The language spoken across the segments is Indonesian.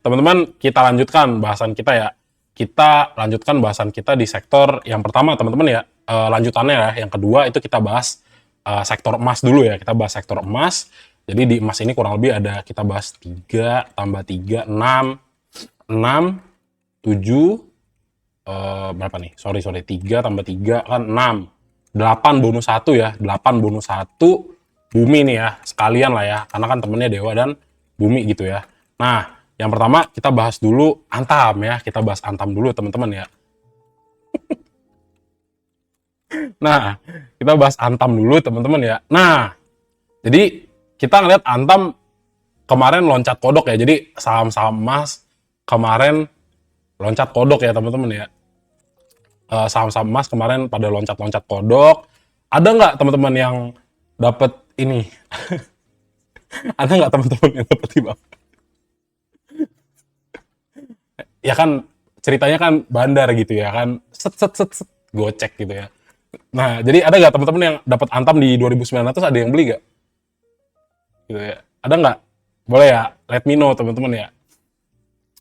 teman-teman kita lanjutkan bahasan kita ya. Kita lanjutkan bahasan kita di sektor yang pertama teman-teman ya. Lanjutannya ya, yang kedua itu kita bahas sektor emas dulu ya. Kita bahas sektor emas. Jadi di emas ini kurang lebih ada kita bahas 3 tambah 3 6 6 7 berapa nih? Sorry 3 tambah 3 kan 6. 8 bonus 1 ya. 8 bonus 1 bumi nih ya. Sekalian lah ya. Karena kan temennya dewa dan bumi gitu ya. Nah, yang pertama kita bahas dulu Antam ya. Kita bahas Antam dulu teman-teman ya. Nah, kita bahas Antam dulu teman-teman ya. Nah, jadi kita ngeliat Antam kemarin loncat kodok ya. Jadi saham-saham emas kemarin loncat kodok ya teman-teman ya. Saham-saham emas kemarin pada loncat-loncat kodok. Ada nggak teman-teman yang dapat ini? Ada nggak teman-teman yang dapat tiba? Ya kan ceritanya kan bandar gitu ya kan, set set set, set gocek gitu ya. Nah, jadi ada nggak teman-teman yang dapat Antam di 2.900 ada yang beli nggak? Gitu ya. Ada nggak? Boleh ya, let me know teman-teman ya.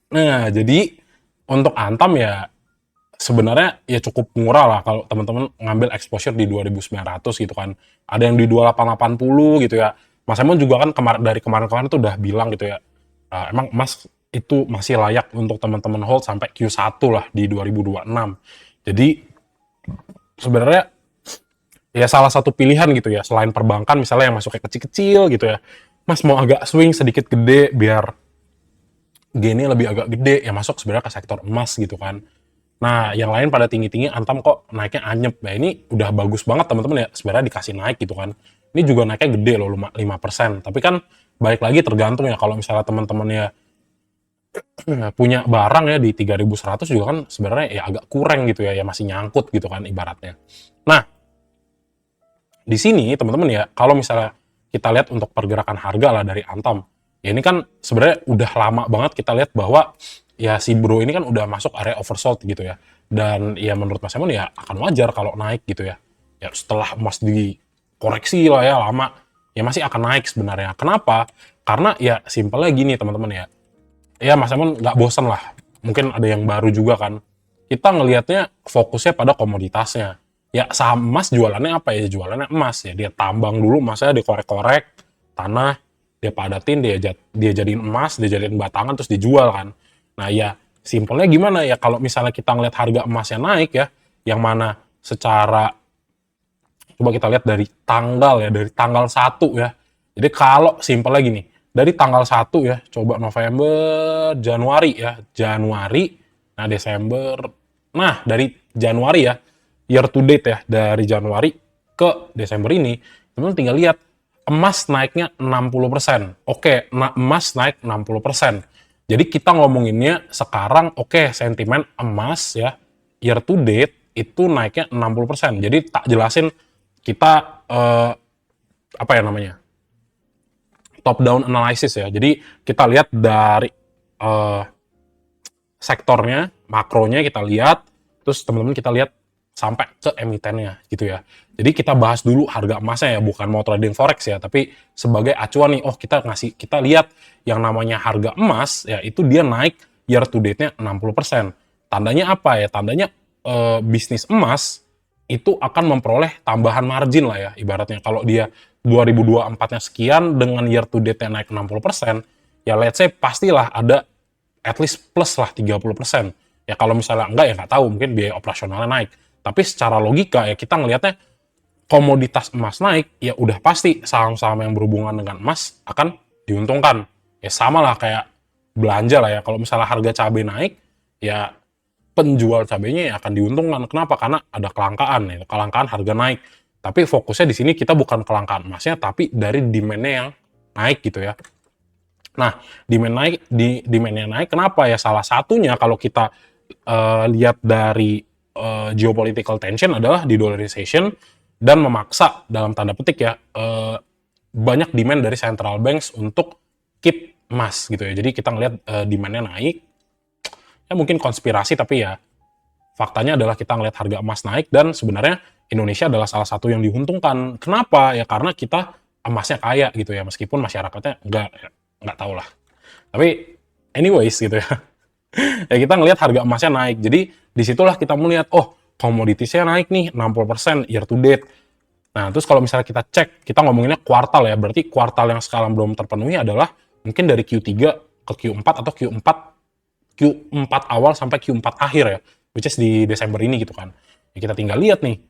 Nah, jadi untuk Antam ya sebenarnya ya cukup murah lah kalau teman-teman ngambil exposure di 2.900 gitu kan. Ada yang di 2880 gitu ya. Mas Emon juga kan dari kemarin-kemarin tuh udah bilang gitu ya. Emang emas itu masih layak untuk teman-teman hold sampai Q1 lah di 2026. Jadi sebenarnya ya salah satu pilihan gitu ya selain perbankan misalnya yang masuknya kecil-kecil gitu ya. Mas mau agak swing sedikit gede biar gainnya lebih agak gede ya masuk sebenarnya ke sektor emas gitu kan. Nah, yang lain pada tinggi-tinggi, Antam kok naiknya anyep. Nah, ini udah bagus banget teman-teman ya, sebenarnya dikasih naik gitu kan. Ini juga naiknya gede loh, 5%. Tapi kan balik lagi tergantung ya, kalau misalnya teman-teman ya punya barang ya di 3.100 juga kan sebenarnya ya agak kurang gitu ya, ya masih nyangkut gitu kan ibaratnya. Nah, di sini teman-teman ya, kalau misalnya kita lihat untuk pergerakan harga lah dari Antam, ya ini kan sebenarnya udah lama banget kita lihat bahwa ya si bro ini kan udah masuk area oversold gitu ya. Dan ya menurut Mas Emon ya akan wajar kalau naik gitu ya. Ya setelah emas dikoreksi lah ya lama, ya masih akan naik sebenarnya. Kenapa? Karena ya simpelnya gini teman-teman ya. Ya Mas Emon nggak bosan lah. Mungkin ada yang baru juga kan. Kita ngelihatnya fokusnya pada komoditasnya. Ya saham emas jualannya apa ya? Jualannya emas ya. Dia tambang dulu emasnya dikorek-korek, tanah, dia padatin, dia jadiin emas, dia jadiin batangan terus dijual kan. Nah ya simpelnya gimana ya kalau misalnya kita ngelihat harga emasnya naik ya, yang mana secara coba kita lihat dari tanggal ya, dari tanggal 1 ya. Jadi kalau simpelnya gini, dari tanggal 1 ya, coba November, Januari ya, Januari, nah Desember, nah dari Januari ya, year to date ya, dari Januari ke Desember ini, teman-teman tinggal lihat, emas naiknya 60%. Oke, emas naik 60%. Jadi kita ngomonginnya sekarang, oke, sentimen emas ya, year to date, itu naiknya 60%. Jadi tak jelasin kita apa ya namanya top down analysis ya. Jadi kita lihat dari sektornya, makronya kita lihat, terus teman-teman kita lihat sampai ke emitennya gitu ya. Jadi kita bahas dulu harga emasnya ya, bukan mau trading forex ya, tapi sebagai acuan nih, oh kita lihat yang namanya harga emas ya itu dia naik year to date-nya 60%. Tandanya apa ya? Tandanya bisnis emas itu akan memperoleh tambahan margin lah ya ibaratnya. Kalau dia 2024-nya sekian dengan year to date-nya naik 60%, ya let's say pastilah ada at least plus lah 30%. Ya kalau misalnya enggak ya nggak tahu, mungkin biaya operasionalnya naik. Tapi secara logika ya kita ngelihatnya komoditas emas naik, ya udah pasti saham-saham yang berhubungan dengan emas akan diuntungkan. Ya sama lah kayak belanja lah ya. Kalau misalnya harga cabai naik, ya penjual cabainya ya akan diuntungkan. Kenapa? Karena ada kelangkaan ya, kelangkaan harga naik. Tapi fokusnya di sini kita bukan kelangkaan emasnya, tapi dari demand-nya yang naik gitu ya. Nah, demand-nya naik, kenapa ya? Salah satunya kalau kita lihat dari geopolitical tension adalah de-dollarization dan memaksa dalam tanda petik ya banyak demand dari central banks untuk keep emas gitu ya. Jadi kita ngelihat demand-nya naik, ya mungkin konspirasi tapi ya faktanya adalah kita ngelihat harga emas naik dan sebenarnya Indonesia adalah salah satu yang diuntungkan. Kenapa? Ya karena kita emasnya kaya gitu ya, meskipun masyarakatnya nggak tahu lah. Tapi anyways gitu ya. Ya kita ngelihat harga emasnya naik. Jadi disitulah kita melihat, oh komoditasnya naik nih 60% year to date. Nah terus kalau misalnya kita cek, kita ngomonginnya kuartal ya, berarti kuartal yang sekarang belum terpenuhi adalah mungkin dari Q3 ke Q4 atau Q4 awal sampai Q4 akhir ya, which is di Desember ini gitu kan. Ya, kita tinggal lihat nih,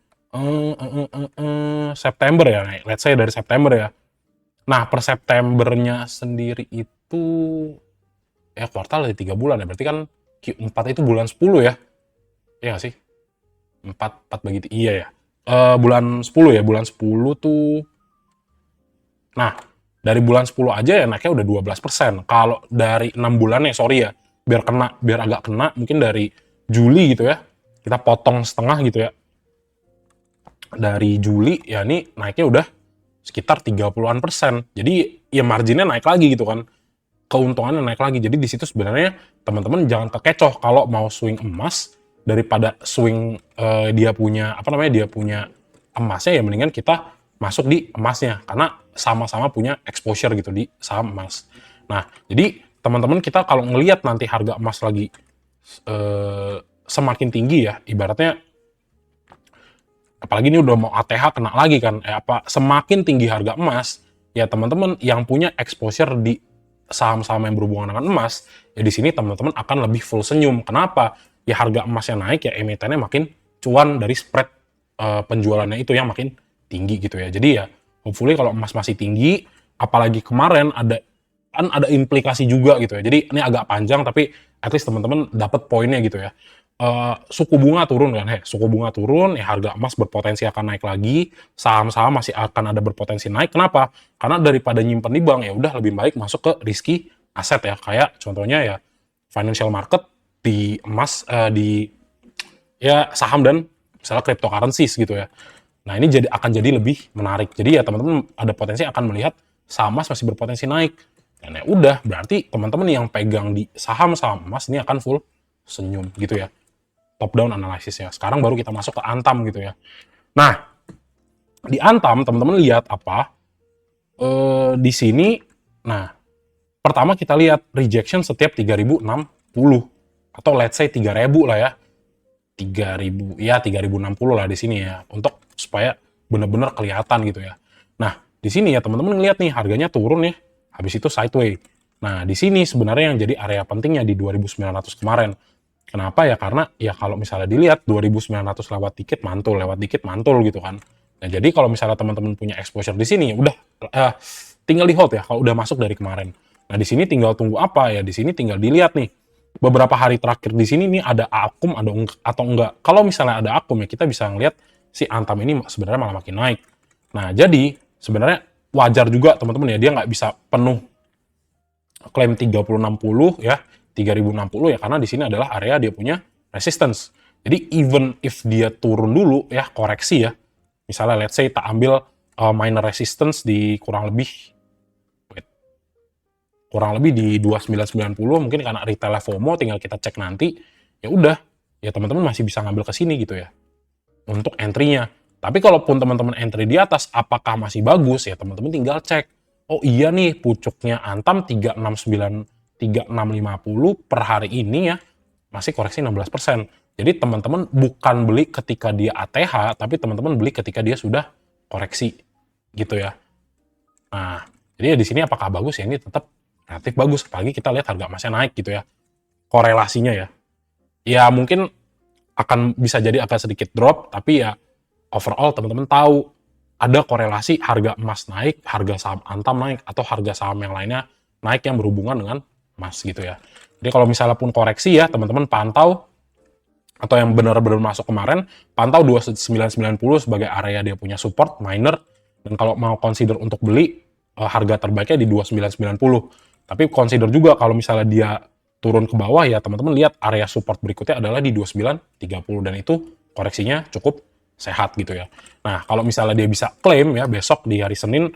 September ya, let's say dari September ya. Nah per Septembernya sendiri itu ya kuartal dari 3 bulan ya, berarti kan Q4 itu bulan 10 ya, iya nggak sih? 4 bagi, iya ya. Bulan 10 ya, bulan 10 tuh, nah dari bulan 10 aja ya naiknya udah 12%. Kalau dari 6 bulan ya, sorry ya, biar agak kena, mungkin dari Juli gitu ya, kita potong setengah gitu ya. Dari Juli ya ini naiknya udah sekitar 30-an persen. Jadi ya marginnya naik lagi gitu kan. Keuntungannya naik lagi. Jadi di situ sebenarnya teman-teman jangan terkecoh kalau mau swing emas daripada swing dia punya apa namanya dia punya emasnya, ya mendingan kita masuk di emasnya karena sama-sama punya exposure gitu di saham emas. Nah, jadi teman-teman kita kalau ngelihat nanti harga emas lagi semakin tinggi ya, ibaratnya apalagi ini udah mau ATH kena lagi kan, semakin tinggi harga emas, ya teman-teman yang punya exposure di saham-saham yang berhubungan dengan emas, ya di sini teman-teman akan lebih full senyum. Kenapa? Ya harga emasnya naik, ya emitennya makin cuan dari spread penjualannya itu yang makin tinggi gitu ya. Jadi ya hopefully kalau emas masih tinggi, apalagi kemarin ada implikasi juga gitu ya. Jadi ini agak panjang tapi at least teman-teman dapat poinnya gitu ya. Suku bunga turun kan, suku bunga turun, ya harga emas berpotensi akan naik lagi, saham-saham masih akan ada berpotensi naik. Kenapa? Karena daripada nyimpen di bank, ya udah lebih baik masuk ke risky aset ya, kayak contohnya ya financial market, di emas, di ya saham dan misalnya cryptocurrencies gitu ya. Nah ini akan jadi lebih menarik. Jadi ya teman-teman ada potensi akan melihat saham emas masih berpotensi naik. Dan ya udah, berarti teman-teman yang pegang di saham-saham emas ini akan full senyum gitu ya. Top down analisisnya. Sekarang baru kita masuk ke Antam gitu ya. Nah, di Antam teman-teman lihat apa? Di sini, nah pertama kita lihat rejection setiap 3060 atau let's say 3000 lah ya. 3000 ya 3060 lah di sini ya, untuk supaya benar-benar kelihatan gitu ya. Nah, di sini ya teman-teman ngelihat nih harganya turun ya, habis itu sideways. Nah, di sini sebenarnya yang jadi area pentingnya di 2900 kemarin. Kenapa ya? Karena ya kalau misalnya dilihat 2900 lewat dikit mantul gitu kan. Nah, jadi kalau misalnya teman-teman punya exposure di sini, udah tinggal di hold ya kalau udah masuk dari kemarin. Nah, di sini tinggal tunggu apa ya? Di sini tinggal dilihat nih. Beberapa hari terakhir di sini nih ada akum atau enggak. Kalau misalnya ada akum ya kita bisa ngelihat si Antam ini sebenarnya malah makin naik. Nah, jadi sebenarnya wajar juga teman-teman ya, dia nggak bisa penuh klaim 3060 ya, 3060 ya, karena di sini adalah area dia punya resistance. Jadi even if dia turun dulu ya, koreksi ya, misalnya let's say tak ambil minor resistance di kurang lebih di 2990, mungkin karena retail FOMO, tinggal kita cek nanti, ya udah, ya teman-teman masih bisa ngambil ke sini gitu ya untuk entry-nya. Tapi kalaupun teman-teman entry di atas, apakah masih bagus? Ya teman-teman tinggal cek. Oh iya nih, pucuknya Antam 369, 3650 per hari ini ya, masih koreksi 16%. Jadi teman-teman bukan beli ketika dia ATH, tapi teman-teman beli ketika dia sudah koreksi gitu ya. Nah, jadi ya di sini apakah bagus? Ya ini tetap relatif bagus, apalagi kita lihat harga emasnya naik gitu ya. Korelasinya ya. Ya mungkin akan bisa jadi agak sedikit drop, tapi ya overall teman-teman tahu ada korelasi harga emas naik, harga saham Antam naik, atau harga saham yang lainnya naik yang berhubungan dengan emas gitu ya. Jadi kalau misalnya pun koreksi ya, teman-teman pantau, atau yang benar-benar masuk kemarin, pantau 2990 sebagai area dia punya support, minor, dan kalau mau consider untuk beli, harga terbaiknya di 2990. Tapi consider juga kalau misalnya dia turun ke bawah ya teman-teman lihat area support berikutnya adalah di 2930, dan itu koreksinya cukup sehat gitu ya. Nah, kalau misalnya dia bisa klaim ya besok di hari Senin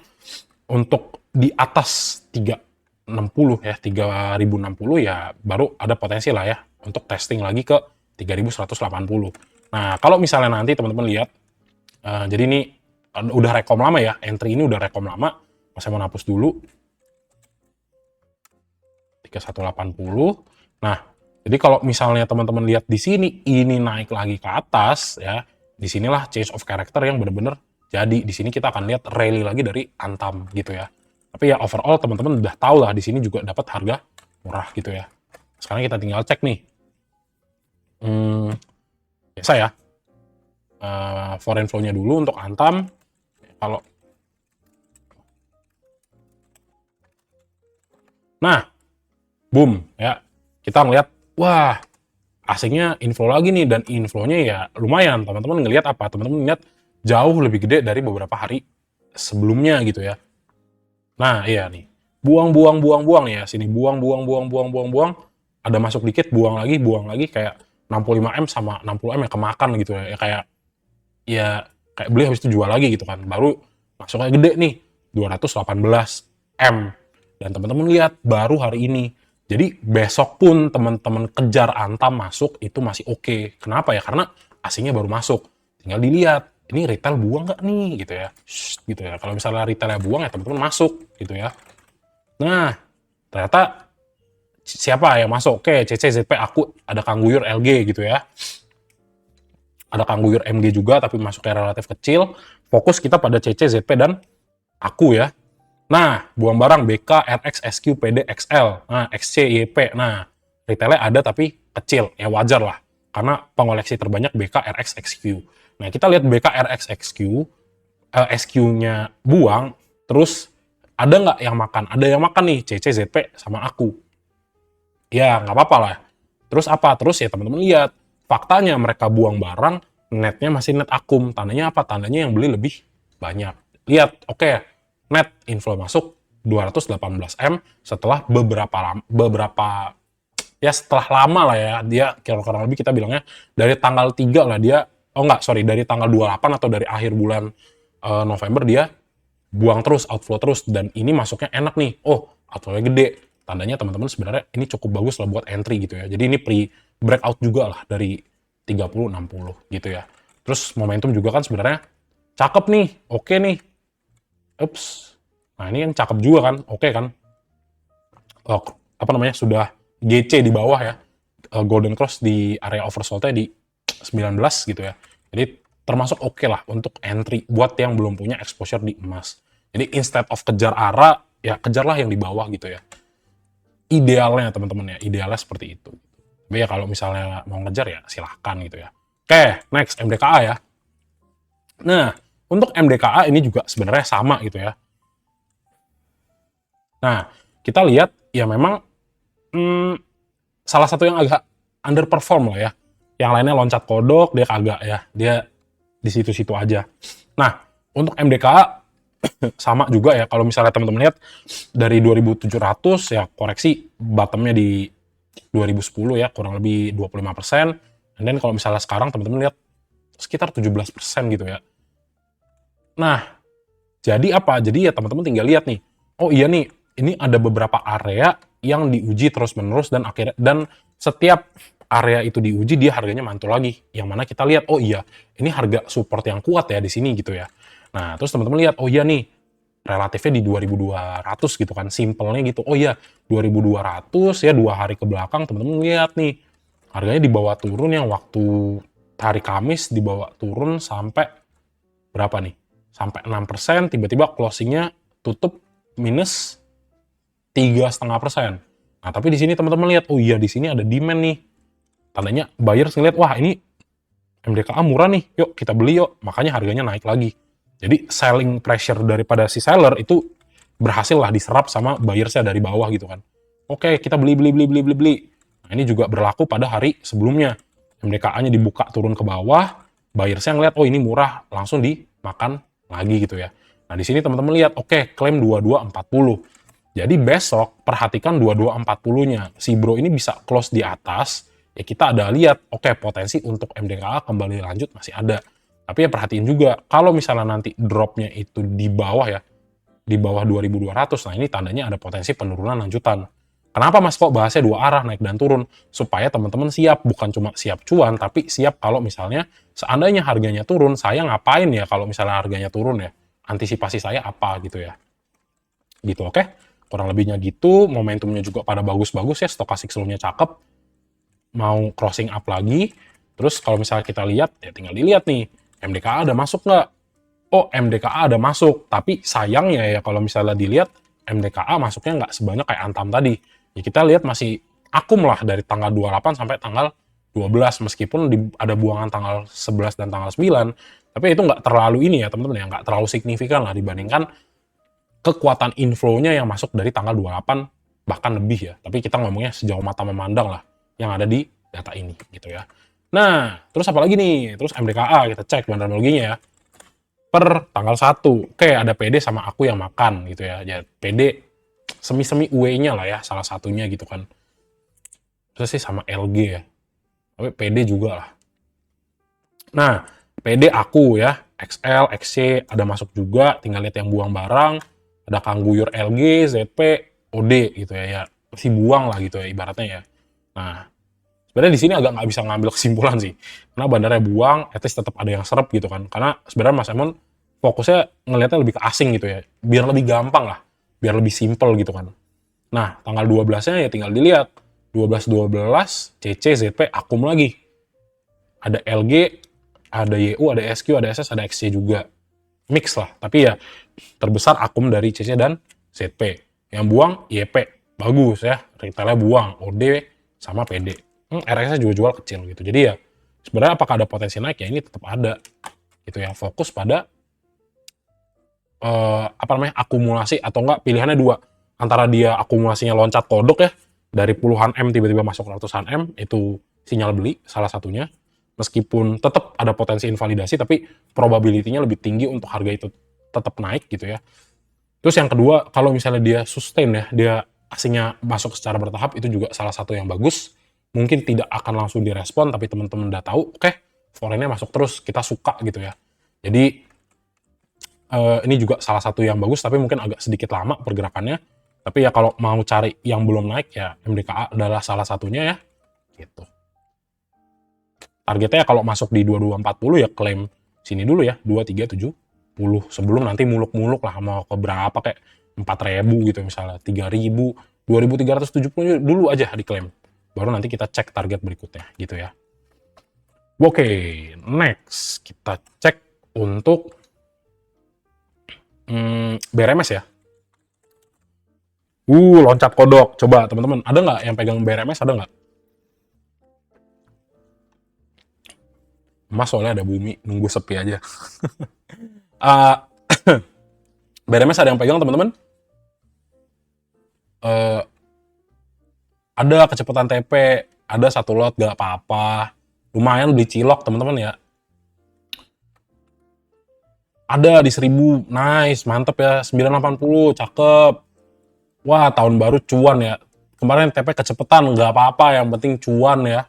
untuk di atas 360 ya, 3060 ya baru ada potensi lah ya untuk testing lagi ke 3180. Nah, kalau misalnya nanti teman-teman lihat, jadi ini udah rekom lama ya, entry ini udah rekom lama. Saya mau hapus dulu. ke 180. Nah, jadi kalau misalnya teman-teman lihat di sini ini naik lagi ke atas ya, disinilah change of character yang benar-benar jadi. Di sini kita akan lihat rally lagi dari Antam gitu ya. Tapi ya overall teman-teman udah tahu lah di sini juga dapat harga murah gitu ya. Sekarang kita tinggal cek nih. Biasa ya. Foreign flow-nya dulu untuk Antam. Kalau nah, boom ya. Kita ngeliat, wah, asingnya inflow lagi nih, dan inflow-nya ya lumayan. Teman-teman ngelihat apa? Teman-teman lihat jauh lebih gede dari beberapa hari sebelumnya gitu ya. Nah, iya nih. Buang ya. Sini buang. Ada masuk dikit, buang lagi kayak 65M sama 60M yang kemakan gitu ya. Ya kayak beli habis itu jual lagi gitu kan. Baru masuknya gede nih, 218M. Dan teman-teman lihat baru hari ini. Jadi besok pun teman-teman kejar Antam masuk itu masih oke. Kenapa ya? Karena asingnya baru masuk. Tinggal dilihat, ini retail buang nggak nih gitu ya. Gitu ya. Kalau misalnya retailnya buang ya teman-teman masuk gitu ya. Nah, ternyata siapa yang masuk? Oke, CCZP aku, ada Kang Guyur LG gitu ya. Ada Kang Guyur MG juga tapi masuknya relatif kecil. Fokus kita pada CCZP dan aku ya. Nah, buang barang BK, RX, SQ, PD, XL. Nah, XC, YP. Nah, retailnya ada tapi kecil. Ya wajar lah. Karena pengoleksi terbanyak BK, RX, XQ. Nah, kita lihat BK, RX, XQ. SQ-nya buang. Terus, ada nggak yang makan? Ada yang makan nih, CC, ZP, sama aku. Ya, nggak apa-apa lah. Terus apa? Terus ya teman-teman lihat. Faktanya mereka buang barang, netnya masih net akum. Tandanya apa? Tandanya yang beli lebih banyak. Lihat, oke. Net inflow masuk 218M setelah setelah lama lah ya, dia kurang lebih kita bilangnya dari tanggal 3 lah dia, dari tanggal 28 atau dari akhir bulan November dia buang terus, outflow terus, dan ini masuknya enak nih, outflow-nya gede, tandanya teman-teman sebenarnya ini cukup bagus lah buat entry gitu ya. Jadi ini pre-breakout juga lah dari 30-60 gitu ya. Terus momentum juga kan sebenarnya cakep nih, oke nih. Ups. Nah, ini yang cakep juga kan, oke kan. Sudah GC di bawah ya. Golden Cross di area oversold-nya di 19 gitu ya. Jadi termasuk oke lah untuk entry buat yang belum punya exposure di emas. Jadi instead of kejar ARA, ya kejarlah yang di bawah gitu ya. Idealnya teman-teman ya, idealnya seperti itu. Tapi ya kalau misalnya mau ngejar ya silahkan gitu ya. Oke, next MDKA ya. Nah, untuk MDKA ini juga sebenarnya sama gitu ya. Nah, kita lihat ya memang salah satu yang agak underperform lah ya. Yang lainnya loncat kodok, dia kagak ya. Dia di situ-situ aja. Nah, untuk MDKA sama juga ya. Kalau misalnya teman-teman lihat dari 2.700 ya koreksi bottomnya di 2010 ya, kurang lebih 25%. And then kalau misalnya sekarang teman-teman lihat sekitar 17% gitu ya. Nah, jadi apa? Jadi ya teman-teman tinggal lihat nih. Oh iya nih, ini ada beberapa area yang diuji terus-menerus dan setiap area itu diuji dia harganya mantul lagi. Yang mana kita lihat, oh iya, ini harga support yang kuat ya di sini gitu ya. Nah, terus teman-teman lihat, oh iya nih, relatifnya di 2.200 gitu kan, simpelnya gitu. Oh iya, 2.200 ya 2 hari ke belakang teman-teman lihat nih, harganya dibawa turun yang waktu hari Kamis dibawa turun sampai berapa nih? Sampai 6%, tiba-tiba closingnya tutup minus 3,5%. Nah, tapi di sini teman-teman lihat, oh iya di sini ada demand nih. Tandanya buyers ngeliat, wah ini MDKA murah nih, yuk kita beli yuk. Makanya harganya naik lagi. Jadi selling pressure daripada si seller itu berhasil lah diserap sama buyersnya dari bawah gitu kan. Oke, kita beli. Nah, ini juga berlaku pada hari sebelumnya. MDKA-nya dibuka turun ke bawah, buyersnya ngeliat, oh ini murah, langsung dimakan lagi gitu ya. Nah, di sini teman-teman lihat, oke, klaim 2240. Jadi besok perhatikan 2240-nya. Si bro ini bisa close di atas, ya kita ada lihat, oke, potensi untuk MDKA kembali lanjut masih ada. Tapi ya perhatiin juga, kalau misalnya nanti dropnya itu di bawah ya, di bawah 2200, nah ini tandanya ada potensi penurunan lanjutan. Kenapa Mas kok bahasnya dua arah, naik dan turun? Supaya teman-teman siap, bukan cuma siap cuan, tapi siap kalau misalnya seandainya harganya turun, saya ngapain ya kalau misalnya harganya turun ya? Antisipasi saya apa gitu ya? Gitu, oke? kurang lebihnya gitu. Momentumnya juga pada bagus-bagus ya, stochastic slow-nya cakep, mau crossing up lagi. Terus kalau misalnya kita lihat, ya tinggal dilihat nih, MDKA ada masuk nggak? Oh, MDKA ada masuk, tapi sayangnya ya kalau misalnya dilihat, MDKA masuknya nggak sebanyak kayak Antam tadi. Ya kita lihat masih akum lah dari tanggal 28 sampai tanggal 12, meskipun ada buangan tanggal 11 dan tanggal 9, tapi itu nggak terlalu ini ya teman-teman ya, nggak terlalu signifikan lah dibandingkan kekuatan inflow-nya yang masuk dari tanggal 28 bahkan lebih ya. Tapi kita ngomongnya sejauh mata memandang lah yang ada di data ini gitu ya. Nah, terus apa lagi nih? Terus MDKA kita cek bandarologinya ya. Per tanggal 1, oke ada PD sama aku yang makan gitu ya. Ya PD semi-semi UE-nya lah ya, salah satunya gitu kan. Terus sih sama LG ya. Tapi PD juga lah. Nah, PD aku ya, XL, XC ada masuk juga, tinggal lihat yang buang barang. Ada Kang Guyur LG, ZP, OD gitu ya. Ya masih buang lah gitu ya ibaratnya ya. Nah, sebenarnya di sini agak nggak bisa ngambil kesimpulan sih. Karena bandarnya buang, at least tetap ada yang serep gitu kan. Karena sebenarnya Mas Emon fokusnya ngelihatnya lebih ke asing gitu ya. Biar lebih gampang lah. Biar lebih simple gitu kan. Nah, tanggal 12-nya ya tinggal dilihat. 12-12, CC, ZP, akum lagi. Ada LG, ada YU, ada SQ, ada SS, ada XC juga. Mix lah. Tapi ya terbesar akum dari CC dan ZP. Yang buang YP. Bagus ya. Retailnya buang. OD sama PD. RX-nya juga jual kecil gitu. Jadi ya sebenarnya apakah ada potensi naik ya ini tetap ada gitu ya. Fokus pada akumulasi atau enggak pilihannya dua. Antara dia akumulasinya loncat kodok ya dari puluhan M tiba-tiba masuk ratusan M itu sinyal beli salah satunya. Meskipun tetap ada potensi invalidasi tapi probability-nya lebih tinggi untuk harga itu tetap naik gitu ya. Terus yang kedua kalau misalnya dia sustain ya, dia asingnya masuk secara bertahap itu juga salah satu yang bagus. Mungkin tidak akan langsung direspon, tapi teman-teman udah tahu, oke, foreign-nya masuk terus, kita suka gitu ya. Jadi, ini juga salah satu yang bagus, tapi mungkin agak sedikit lama pergerakannya. Tapi ya kalau mau cari yang belum naik, ya MDKA adalah salah satunya ya, gitu. Targetnya kalau masuk di 2240 ya klaim sini dulu ya, 2370. Sebelum nanti muluk-muluk lah, mau ke berapa kayak 4.000 gitu misalnya, 3.000, 2.370 dulu aja diklaim. Baru nanti kita cek target berikutnya gitu ya. Oke, next kita cek untuk BRMS ya. Loncat kodok. Coba teman-teman, ada nggak yang pegang BRMS? Ada nggak? Mas soalnya ada bumi, nunggu sepi aja. BRMS ada yang pegang teman-teman? Ada kecepatan TP, ada satu lot gak apa-apa. Lumayan beli cilok teman-teman ya. Ada di 1000, nice, mantep ya. 980, cakep. Wah, tahun baru cuan ya. Kemarin TP kecepatan, nggak apa-apa, yang penting cuan ya.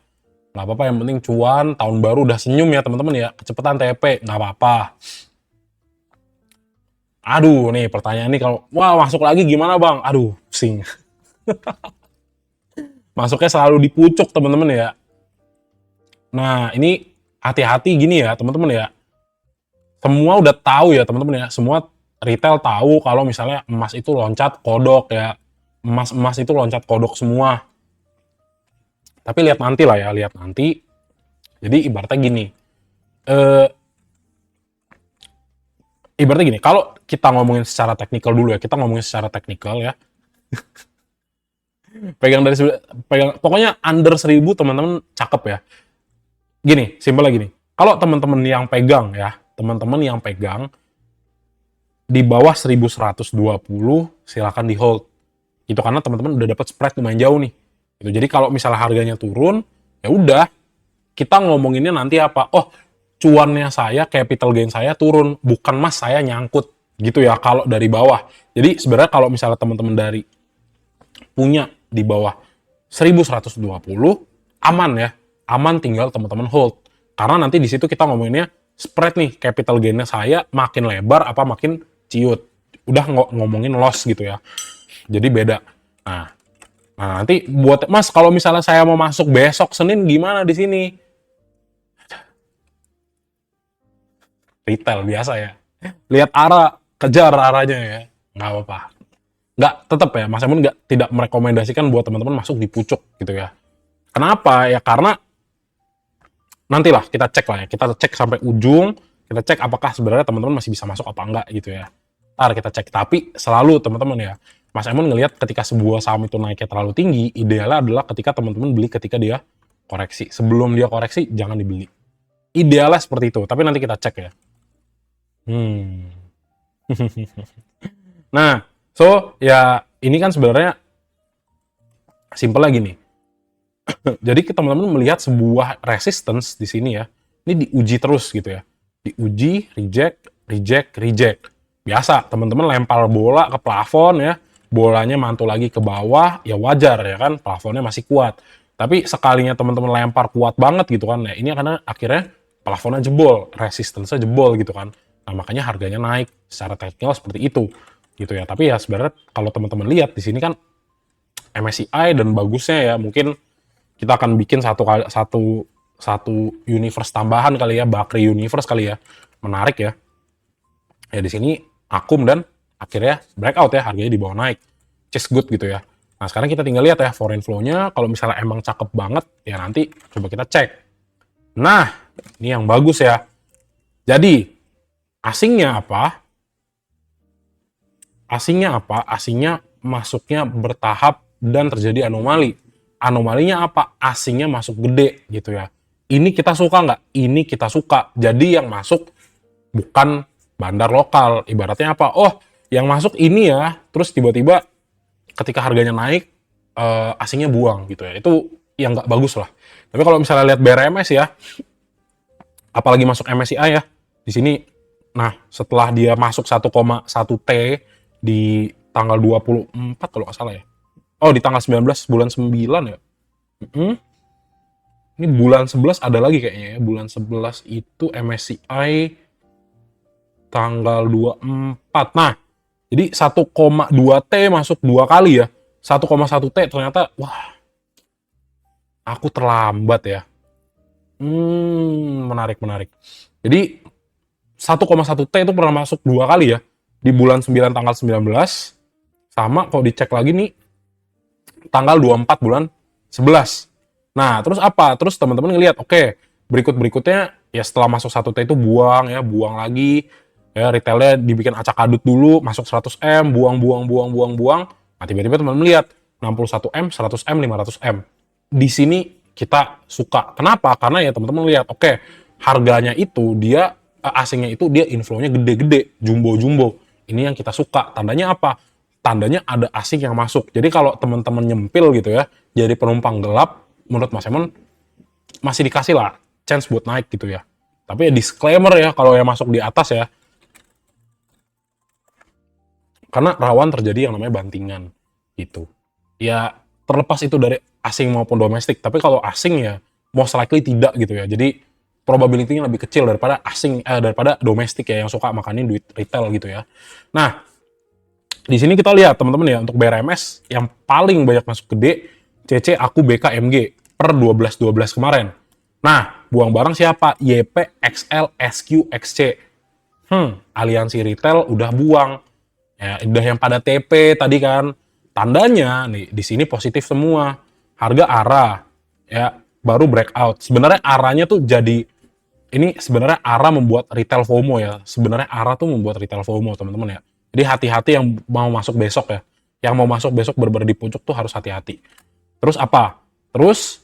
Nggak apa-apa, yang penting cuan. Tahun baru udah senyum ya teman-teman ya. Kecepatan TP, nggak apa-apa. Aduh, nih pertanyaan nih kalau, wah masuk lagi gimana bang? Aduh, pusing. Masuknya selalu di pucuk teman-teman ya. Nah, ini hati-hati gini ya teman-teman ya. Semua udah tahu ya teman-teman ya. Semua retail tahu kalau misalnya emas itu loncat kodok ya. Emas itu loncat kodok semua. Tapi lihat nanti lah ya, lihat nanti. Jadi ibaratnya gini. Ibaratnya gini, kalau kita ngomongin secara teknikal dulu ya, kita ngomongin secara teknikal ya. pegang pokoknya under 1000 teman-teman cakep ya. Gini, simpel lagi nih. Kalau teman-teman yang pegang ya, teman-teman yang pegang di bawah 1120 silakan di hold. Itu karena teman-teman udah dapat spread lumayan jauh nih. Gitu. Jadi kalau misalnya harganya turun, ya udah kita ngomonginnya nanti apa? Oh, cuannya saya, capital gain saya turun, bukan mas saya nyangkut gitu ya kalau dari bawah. Jadi sebenarnya kalau misalnya teman-teman dari punya di bawah 1120 aman ya. Aman tinggal teman-teman hold. Karena nanti di situ kita ngomonginnya spread nih, capital gain-nya saya makin lebar apa makin ciut. Udah ngomongin loss gitu ya. Jadi beda. Nah, nanti buat Mas kalau misalnya saya mau masuk besok Senin gimana di sini? Retail biasa ya. Lihat arah, kejar arahnya ya. Nggak apa-apa. tetap ya, Mas Emun tidak merekomendasikan buat teman-teman masuk di pucuk gitu ya. Kenapa? Ya karena nantilah kita cek lah ya, kita cek sampai ujung, kita cek apakah sebenarnya teman-teman masih bisa masuk apa enggak gitu ya. Ntar kita cek, tapi selalu teman-teman ya, Mas Emun ngelihat ketika sebuah saham itu naiknya terlalu tinggi, idealnya adalah ketika teman-teman beli ketika dia koreksi. Sebelum dia koreksi, jangan dibeli. Idealnya seperti itu, tapi nanti kita cek ya. Nah, so ya ini kan sebenarnya simple lagi nih. Jadi teman-teman melihat sebuah resistance di sini ya, ini diuji terus gitu ya. Diuji, reject, reject, reject. Biasa, teman-teman lempar bola ke plafon ya, bolanya mantul lagi ke bawah, ya wajar ya kan, plafonnya masih kuat. Tapi sekalinya teman-teman lempar kuat banget gitu kan, ya ini karena akhirnya plafonnya jebol, resistance-nya jebol gitu kan. Nah, makanya harganya naik secara teknikal seperti itu gitu ya. Tapi ya sebenarnya kalau teman-teman lihat di sini kan MSCI dan bagusnya ya mungkin kita akan bikin satu universe tambahan kali ya, Bakri Universe kali ya. Menarik ya. Ya di sini akum dan akhirnya breakout ya, harganya di bawah naik. Just good gitu ya. Nah, sekarang kita tinggal lihat ya foreign flow-nya, kalau misalnya emang cakep banget ya nanti coba kita cek. Nah, ini yang bagus ya. Jadi, asingnya apa? Asingnya masuknya bertahap dan terjadi anomali. Anomalinya apa? Asingnya masuk gede gitu ya. Ini kita suka nggak? Ini kita suka. Jadi yang masuk bukan bandar lokal. Ibaratnya apa? Oh, yang masuk ini ya. Terus tiba-tiba ketika harganya naik, asingnya buang gitu ya. Itu yang nggak bagus lah. Tapi kalau misalnya lihat BRMS ya, apalagi masuk MSCI ya, di sini, nah setelah dia masuk 1,1 T di tanggal 24 kalau nggak salah ya. Oh, di tanggal 19 bulan 9 ya. Ini bulan 11 ada lagi kayaknya ya. Bulan 11 itu MSCI tanggal 24. Nah, jadi 1,2 T masuk 2 kali ya. 1,1 T ternyata, wah, aku terlambat ya. Menarik. Jadi 1,1 T itu pernah masuk 2 kali ya. Di bulan 9 tanggal 19. Sama kalau dicek lagi nih, tanggal 24 bulan 11. Nah, terus apa? Terus teman-teman ngelihat, oke, berikutnya ya setelah masuk 1 T itu buang lagi. Ya, retailnya dibikin acak adut dulu, masuk 100M, buang. Nah, tiba-tiba teman-teman lihat 61M, 100M, 500M. Di sini kita suka. Kenapa? Karena ya teman-teman lihat, oke, harganya itu dia asingnya itu dia inflow-nya gede-gede, jumbo-jumbo. Ini yang kita suka. Tandanya apa? Tandanya ada asing yang masuk. Jadi kalau teman-teman nyempil gitu ya, jadi penumpang gelap, menurut Mas Emun masih dikasih lah chance buat naik gitu ya. Tapi ya disclaimer ya, kalau yang masuk di atas ya, karena rawan terjadi yang namanya bantingan gitu. Ya terlepas itu dari asing maupun domestik, tapi kalau asing ya most likely tidak gitu ya. Jadi probability-nya lebih kecil daripada daripada domestik ya yang suka makanin duit retail gitu ya. Nah, di sini kita lihat teman-teman ya, untuk BRMS yang paling banyak masuk gede CC Aku BK MG per 12 kemarin. Nah, buang barang siapa? YP, XL, SQ, XC. Aliansi retail udah buang. Ya, udah yang pada TP tadi kan. Tandanya nih di sini positif semua. Harga arah ya, baru breakout. Sebenarnya arahnya tuh ini sebenarnya arah membuat retail FOMO ya. Sebenarnya arah tuh membuat retail FOMO, teman-teman ya. Jadi hati-hati yang mau masuk besok ya. Yang mau masuk besok berber di puncak tuh harus hati-hati. Terus apa? Terus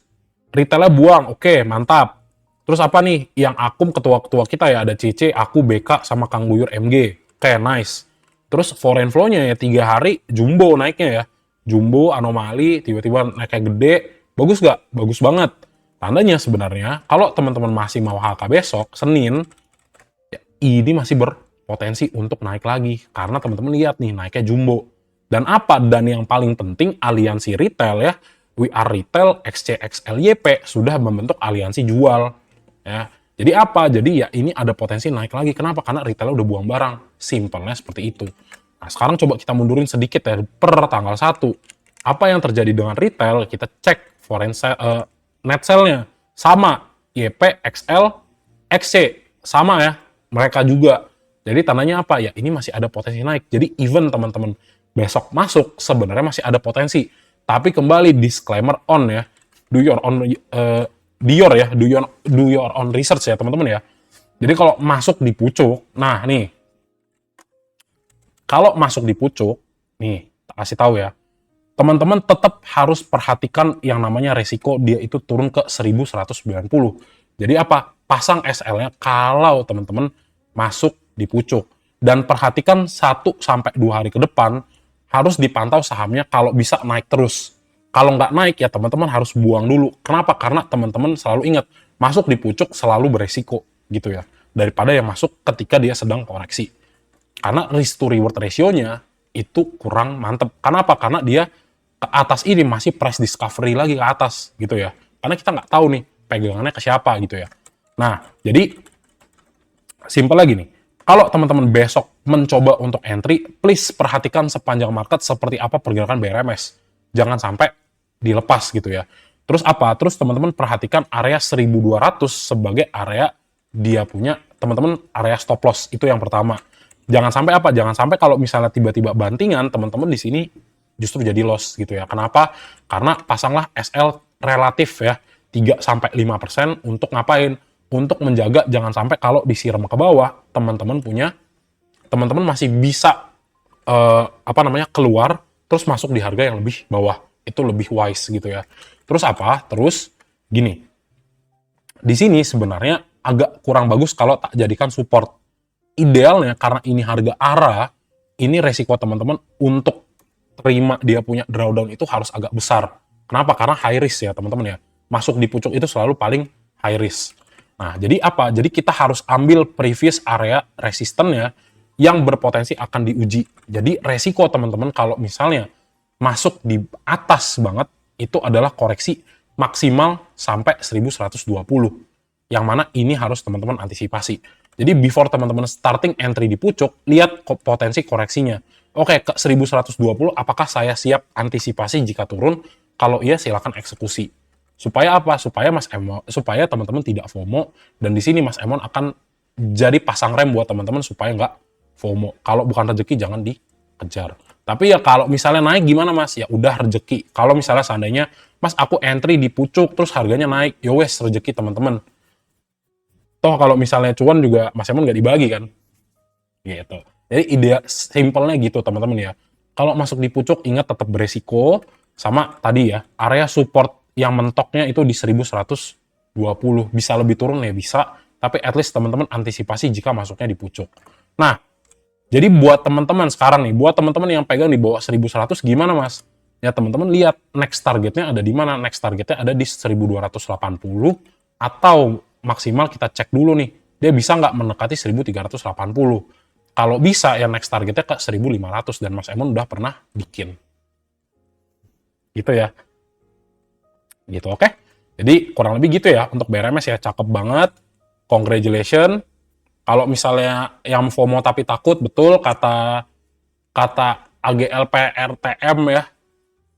retailnya buang. Oke, mantap. Terus apa nih? Yang akum ketua-ketua kita ya, ada CC, Aku, BK, sama Kang Buyur MG. Oke, nice. Terus foreign flow-nya ya 3 hari jumbo naiknya ya. Jumbo, anomali, tiba-tiba naiknya gede. Bagus nggak? Bagus banget. Tandanya sebenarnya, kalau teman-teman masih mau HK besok, Senin, ya, ini masih berpotensi untuk naik lagi. Karena teman-teman lihat nih, naiknya jumbo. Dan apa? Dan yang paling penting, aliansi retail ya, We Are Retail, XCXLYP, sudah membentuk aliansi jual. Ya. Jadi apa? Jadi ya ini ada potensi naik lagi. Kenapa? Karena retailnya udah buang barang. Simpelnya seperti itu. Nah, sekarang coba kita mundurin sedikit ya, per tanggal 1. Apa yang terjadi dengan retail? Kita cek foreign net sale-nya. Sama. YP, XL, XC. Sama ya. Mereka juga. Jadi tandanya apa? Ya ini masih ada potensi naik. Jadi even teman-teman besok masuk, sebenarnya masih ada potensi. Tapi kembali disclaimer on ya, do your own do your own research ya teman-teman ya. Jadi kalau masuk di pucuk, nah nih, kalau masuk di pucuk, nih, tak kasih tahu ya, teman-teman tetap harus perhatikan yang namanya resiko dia itu turun ke 1190. Jadi apa? Pasang SL-nya kalau teman-teman masuk di pucuk. Dan perhatikan 1-2 hari ke depan, harus dipantau sahamnya kalau bisa naik terus. Kalau nggak naik ya teman-teman harus buang dulu. Kenapa? Karena teman-teman selalu ingat, masuk di pucuk selalu beresiko gitu ya. Daripada yang masuk ketika dia sedang koreksi. Karena risk to reward ratio-nya itu kurang mantep. Kenapa? Karena dia ke atas ini masih price discovery lagi ke atas gitu ya. Karena kita nggak tahu nih pegangannya ke siapa gitu ya. Nah, jadi simple lagi nih. Kalau teman-teman besok mencoba untuk entry, please perhatikan sepanjang market seperti apa pergerakan BRMS. Jangan sampai dilepas gitu ya. Terus apa? Terus teman-teman perhatikan area 1200 sebagai area dia punya teman-teman area stop loss. Itu yang pertama. Jangan sampai apa? Jangan sampai kalau misalnya tiba-tiba bantingan, teman-teman di sini justru jadi loss gitu ya. Kenapa? Karena pasanglah SL relatif ya, 3-5% untuk ngapain? Untuk menjaga jangan sampai kalau disiram ke bawah, teman-teman masih bisa keluar terus masuk di harga yang lebih bawah. Itu lebih wise gitu ya. Terus apa? Terus gini. Di sini sebenarnya agak kurang bagus kalau tak jadikan support. Idealnya karena ini harga ARA, ini resiko teman-teman untuk terima dia punya drawdown itu harus agak besar. Kenapa? Karena high risk ya teman-teman ya. Masuk di pucuk itu selalu paling high risk. Nah, jadi apa? Jadi kita harus ambil previous area resistennya yang berpotensi akan diuji. Jadi resiko teman-teman kalau misalnya masuk di atas banget, itu adalah koreksi maksimal sampai 1120. Yang mana ini harus teman-teman antisipasi. Jadi before teman-teman starting entry di pucuk, lihat potensi koreksinya. Oke, ke 1120 apakah saya siap antisipasi jika turun? Kalau iya silakan eksekusi. Supaya apa? Supaya teman-teman tidak FOMO, dan di sini Mas Emon akan jadi pasang rem buat teman-teman supaya nggak FOMO. Kalau bukan rezeki jangan dikejar. Tapi ya kalau misalnya naik gimana Mas? Ya udah rezeki. Kalau misalnya seandainya Mas aku entry di pucuk terus harganya naik, ya wes rezeki teman-teman. Toh kalau misalnya cuan juga Mas Emon nggak dibagi kan? Gitu. Jadi ide simpelnya gitu teman-teman ya. Kalau masuk di pucuk ingat tetap beresiko, sama tadi ya, area support yang mentoknya itu di 1120. Bisa lebih turun ya bisa, tapi at least teman-teman antisipasi jika masuknya di pucuk. Nah, jadi buat teman-teman sekarang nih, buat teman-teman yang pegang di bawah 1100 gimana Mas? Ya teman-teman lihat next targetnya ada di mana? Next targetnya ada di 1280 atau maksimal kita cek dulu nih, dia bisa nggak mendekati 1380. Kalau bisa ya next targetnya ke 1500 dan Mas Emon udah pernah bikin. Gitu ya. Gitu oke. Jadi kurang lebih gitu ya untuk BRMS ya, cakep banget. Congratulations. Kalau misalnya yang FOMO tapi takut, betul kata AGLP RTM ya.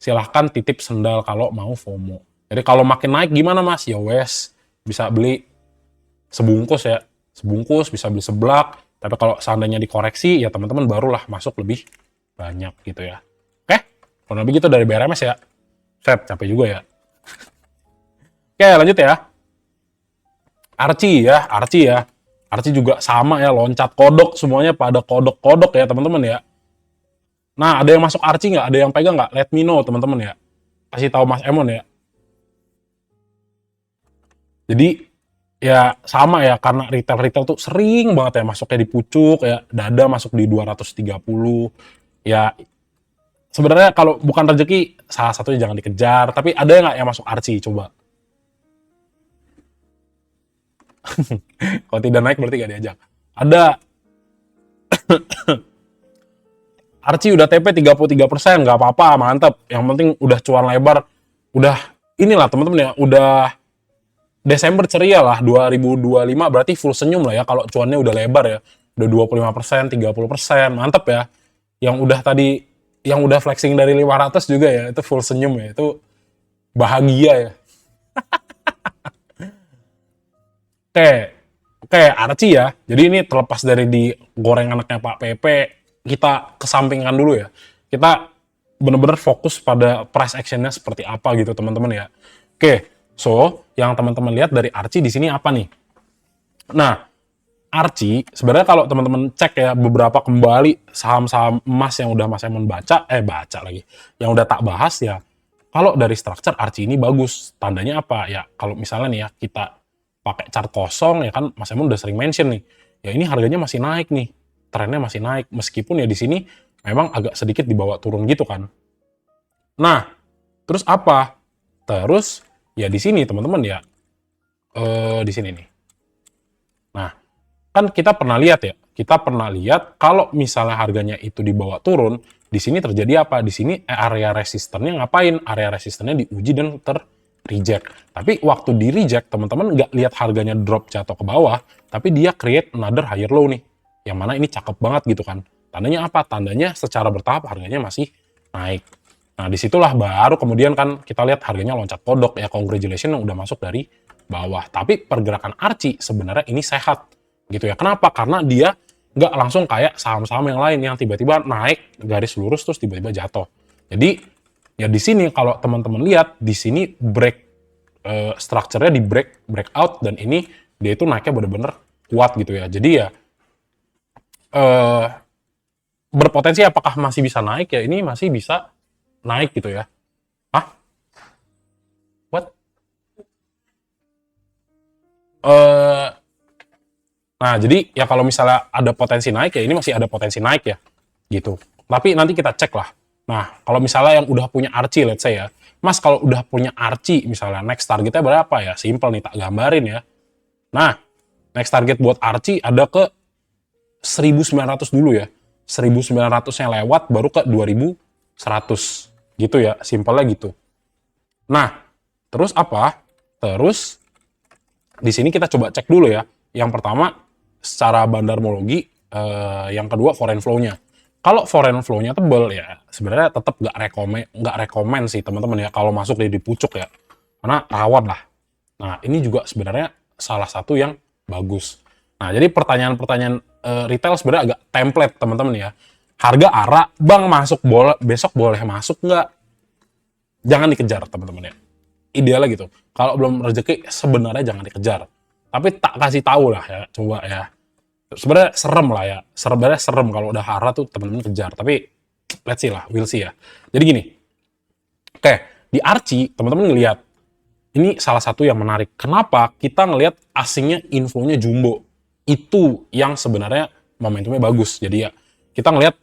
Silahkan titip sendal kalau mau FOMO. Jadi kalau makin naik gimana Mas? Ya wes, bisa beli sebungkus ya. Sebungkus, bisa beli seblak. Tapi kalau seandainya dikoreksi, ya teman-teman barulah masuk lebih banyak gitu ya. Oke, kurang lebih gitu dari BRMS ya. Set, capek juga ya. Oke, lanjut ya. Archie ya. Archie juga sama ya, loncat kodok, semuanya pada kodok-kodok ya teman-teman ya. Nah, ada yang masuk Archie nggak? Ada yang pegang nggak? Let me know teman-teman ya. Kasih tahu Mas Emon ya. Jadi ya sama ya, karena retail tuh sering banget ya masuknya di pucuk ya, dada masuk di 230 ya. Sebenarnya kalau bukan rezeki salah satunya jangan dikejar, tapi ada nggak yang masuk Archie coba? Kalau tidak naik berarti nggak diajak. Ada. Archie udah TP 33%, nggak apa-apa, mantap. Yang penting udah cuan lebar, udah inilah teman-teman ya, udah Desember ceria lah, 2025 berarti full senyum lah ya kalau cuannya udah lebar ya. Udah 25%, 30%, mantep ya. Yang udah flexing dari 500 juga ya, itu full senyum ya, itu bahagia ya. Oke, Archie ya. Jadi ini terlepas dari digoreng anaknya Pak PP, kita kesampingkan dulu ya. kita bener-bener fokus pada price actionnya seperti apa gitu teman-teman ya. Oke, so yang teman-teman lihat dari Archie di sini apa nih? Nah, Archie sebenarnya kalau teman-teman cek ya beberapa kembali saham-saham emas yang udah Mas Emon baca lagi, yang udah tak bahas ya. Kalau dari structure Archie ini bagus. Tandanya apa? Ya kalau misalnya nih ya kita pakai chart kosong ya kan Mas Emon udah sering mention nih. Ya ini harganya masih naik nih. Trennya masih naik meskipun ya di sini memang agak sedikit dibawa turun gitu kan. Nah, terus apa? Terus ya di sini teman-teman ya di sini nih. Nah, kan kita pernah lihat ya, kita pernah lihat kalau misalnya harganya itu dibawa turun, di sini terjadi apa? Di sini area resistennya ngapain? Area resistennya diuji dan reject. Tapi waktu di reject, teman-teman nggak lihat harganya drop jatuh ke bawah, tapi dia create another higher low nih. Yang mana ini cakep banget gitu kan. Tandanya apa? Tandanya secara bertahap harganya masih naik. Nah, disitulah baru kemudian kan kita lihat harganya loncat kodok ya, congratulations yang udah masuk dari bawah. Tapi pergerakan Archie sebenarnya ini sehat gitu ya. Kenapa? Karena dia nggak langsung kayak saham-saham yang lain yang tiba-tiba naik garis lurus terus tiba-tiba jatuh. Jadi ya di sini kalau teman-teman lihat di sini structure-nya di breakout dan ini dia itu naiknya bener-bener kuat gitu ya. Jadi ya berpotensi apakah masih bisa naik ya? Ini masih bisa naik gitu ya. Hah? What? Nah, jadi ya kalau misalnya ada potensi naik ya ini masih ada potensi naik ya. Gitu. Tapi nanti kita cek lah. Nah, kalau misalnya yang udah punya Archie, let's say ya. Mas, kalau udah punya Archie misalnya, next targetnya berapa ya? Simple nih, tak gambarin ya. Nah, next target buat Archie ada ke 1900 dulu ya. 1900-nya lewat baru ke 2100. Gitu ya, simpelnya gitu. Nah, terus apa? Terus di sini kita coba cek dulu ya. Yang pertama secara bandarmologi, yang kedua foreign flow-nya. Kalau foreign flow-nya tebel ya sebenarnya tetap nggak rekomen sih teman-teman ya kalau masuk di pucuk ya. Karena rawan lah. Nah, ini juga sebenarnya salah satu yang bagus. Nah, jadi pertanyaan-pertanyaan retail sebenarnya agak template teman-teman ya. Harga ARA, Bang besok boleh masuk nggak? Jangan dikejar teman-teman ya. Idealnya gitu. Kalau belum rezeki sebenarnya jangan dikejar. Tapi tak kasih tahu lah ya, coba ya. Sebenarnya serem lah ya. Sebenarnya serem kalau udah ARA tuh teman-teman kejar. Tapi let's see lah, we'll see ya. Jadi gini. Oke, di Archie teman-teman ngelihat ini salah satu yang menarik. Kenapa kita ngelihat asingnya infonya jumbo? Itu yang sebenarnya momentumnya bagus. Jadi ya kita ngelihat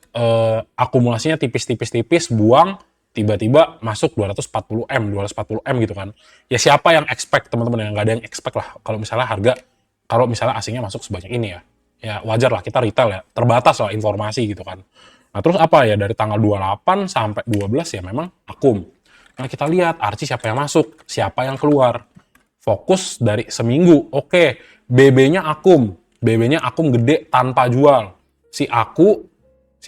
akumulasinya tipis-tipis-tipis, buang, tiba-tiba masuk 240M gitu kan. Ya siapa yang expect teman-teman ya? Nggak ada yang expect lah kalau misalnya asingnya masuk sebanyak ini ya. Ya wajar lah kita retail ya, terbatas lah informasi gitu kan. Nah terus apa ya, dari tanggal 28 sampai 12 ya memang akum. Nah kita lihat Archie siapa yang masuk, siapa yang keluar. Fokus dari seminggu, oke, BB-nya akum gede tanpa jual. Si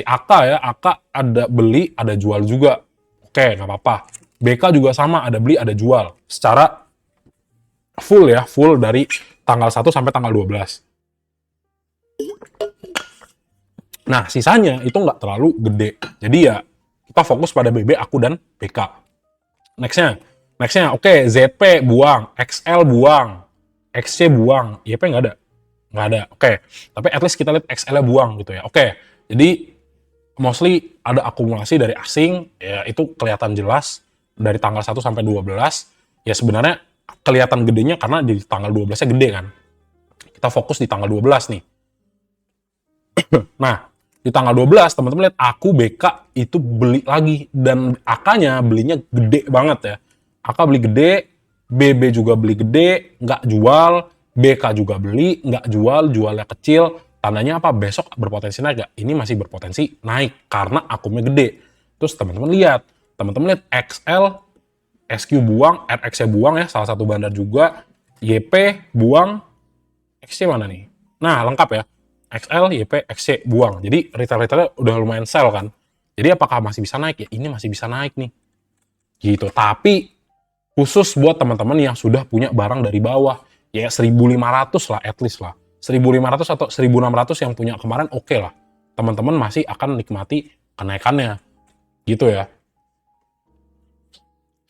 Aka ya, Aka ada beli, ada jual juga. Oke, nggak apa-apa. BK juga sama, ada beli, ada jual. Secara full dari tanggal 1 sampai tanggal 12. Nah, sisanya itu nggak terlalu gede. Jadi ya, kita fokus pada BB, aku, dan BK. Nextnya, oke, ZP buang, XL buang, XC buang, YP nggak ada, oke. Tapi at least kita lihat XL-nya buang gitu ya, oke. Jadi, mostly ada akumulasi dari asing, ya itu kelihatan jelas, dari tanggal 1 sampai 12, ya sebenarnya kelihatan gedenya karena di tanggal 12-nya gede kan. Kita fokus di tanggal 12 nih. Nah, di tanggal 12, teman-teman lihat aku BK itu beli lagi, dan AK-nya belinya gede banget ya. AK beli gede, BB juga beli gede, nggak jual, BK juga beli, nggak jual, jualnya kecil. Tandanya apa? Besok berpotensi naik nggak? Ini masih berpotensi naik karena akumnya gede. Terus teman-teman lihat XL, SQ buang, RX-nya buang ya, salah satu bandar juga, YP buang, XC mana nih? Nah, lengkap ya. XL, YP, XC buang. Jadi retail-retailnya udah lumayan sell kan. Jadi apakah masih bisa naik? Ya ini masih bisa naik nih. Gitu. Tapi khusus buat teman-teman yang sudah punya barang dari bawah. Ya 1.500 lah at least lah. 1.500 atau 1.600 yang punya kemarin oke lah. Teman-teman masih akan nikmati kenaikannya. gitu ya.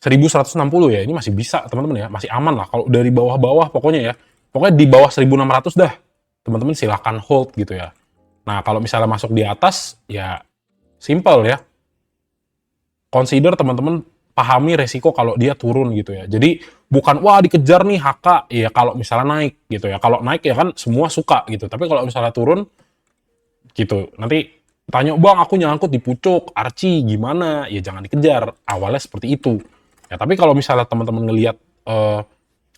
1160 ya, ini masih bisa teman-teman ya, masih aman lah kalau dari bawah-bawah pokoknya ya. Pokoknya di bawah 1600 dah, teman-teman silahkan hold gitu ya. Nah, kalau misalnya masuk di atas, ya simple ya. Consider teman-teman pahami resiko kalau dia turun gitu ya. Jadi bukan wah dikejar nih HK ya kalau misalnya naik gitu ya. Kalau naik ya kan semua suka gitu. Tapi kalau misalnya turun gitu, nanti tanya bang aku nyangkut di pucuk, Archie gimana? Ya jangan dikejar. Awalnya seperti itu. Ya tapi kalau misalnya teman-teman ngelihat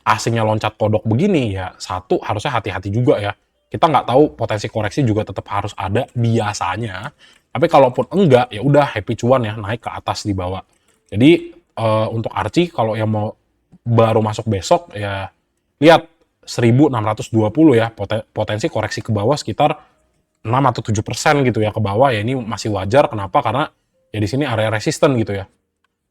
asingnya loncat kodok begini ya satu harusnya hati-hati juga ya. Kita nggak tahu potensi koreksi juga tetap harus ada biasanya. Tapi kalaupun enggak ya udah happy cuan ya naik ke atas di bawah. Jadi untuk Archie kalau yang mau baru masuk besok ya lihat 1620 ya potensi koreksi ke bawah sekitar 6 atau 7% gitu ya ke bawah ya ini masih wajar. Kenapa? Karena ya di sini area resisten gitu ya.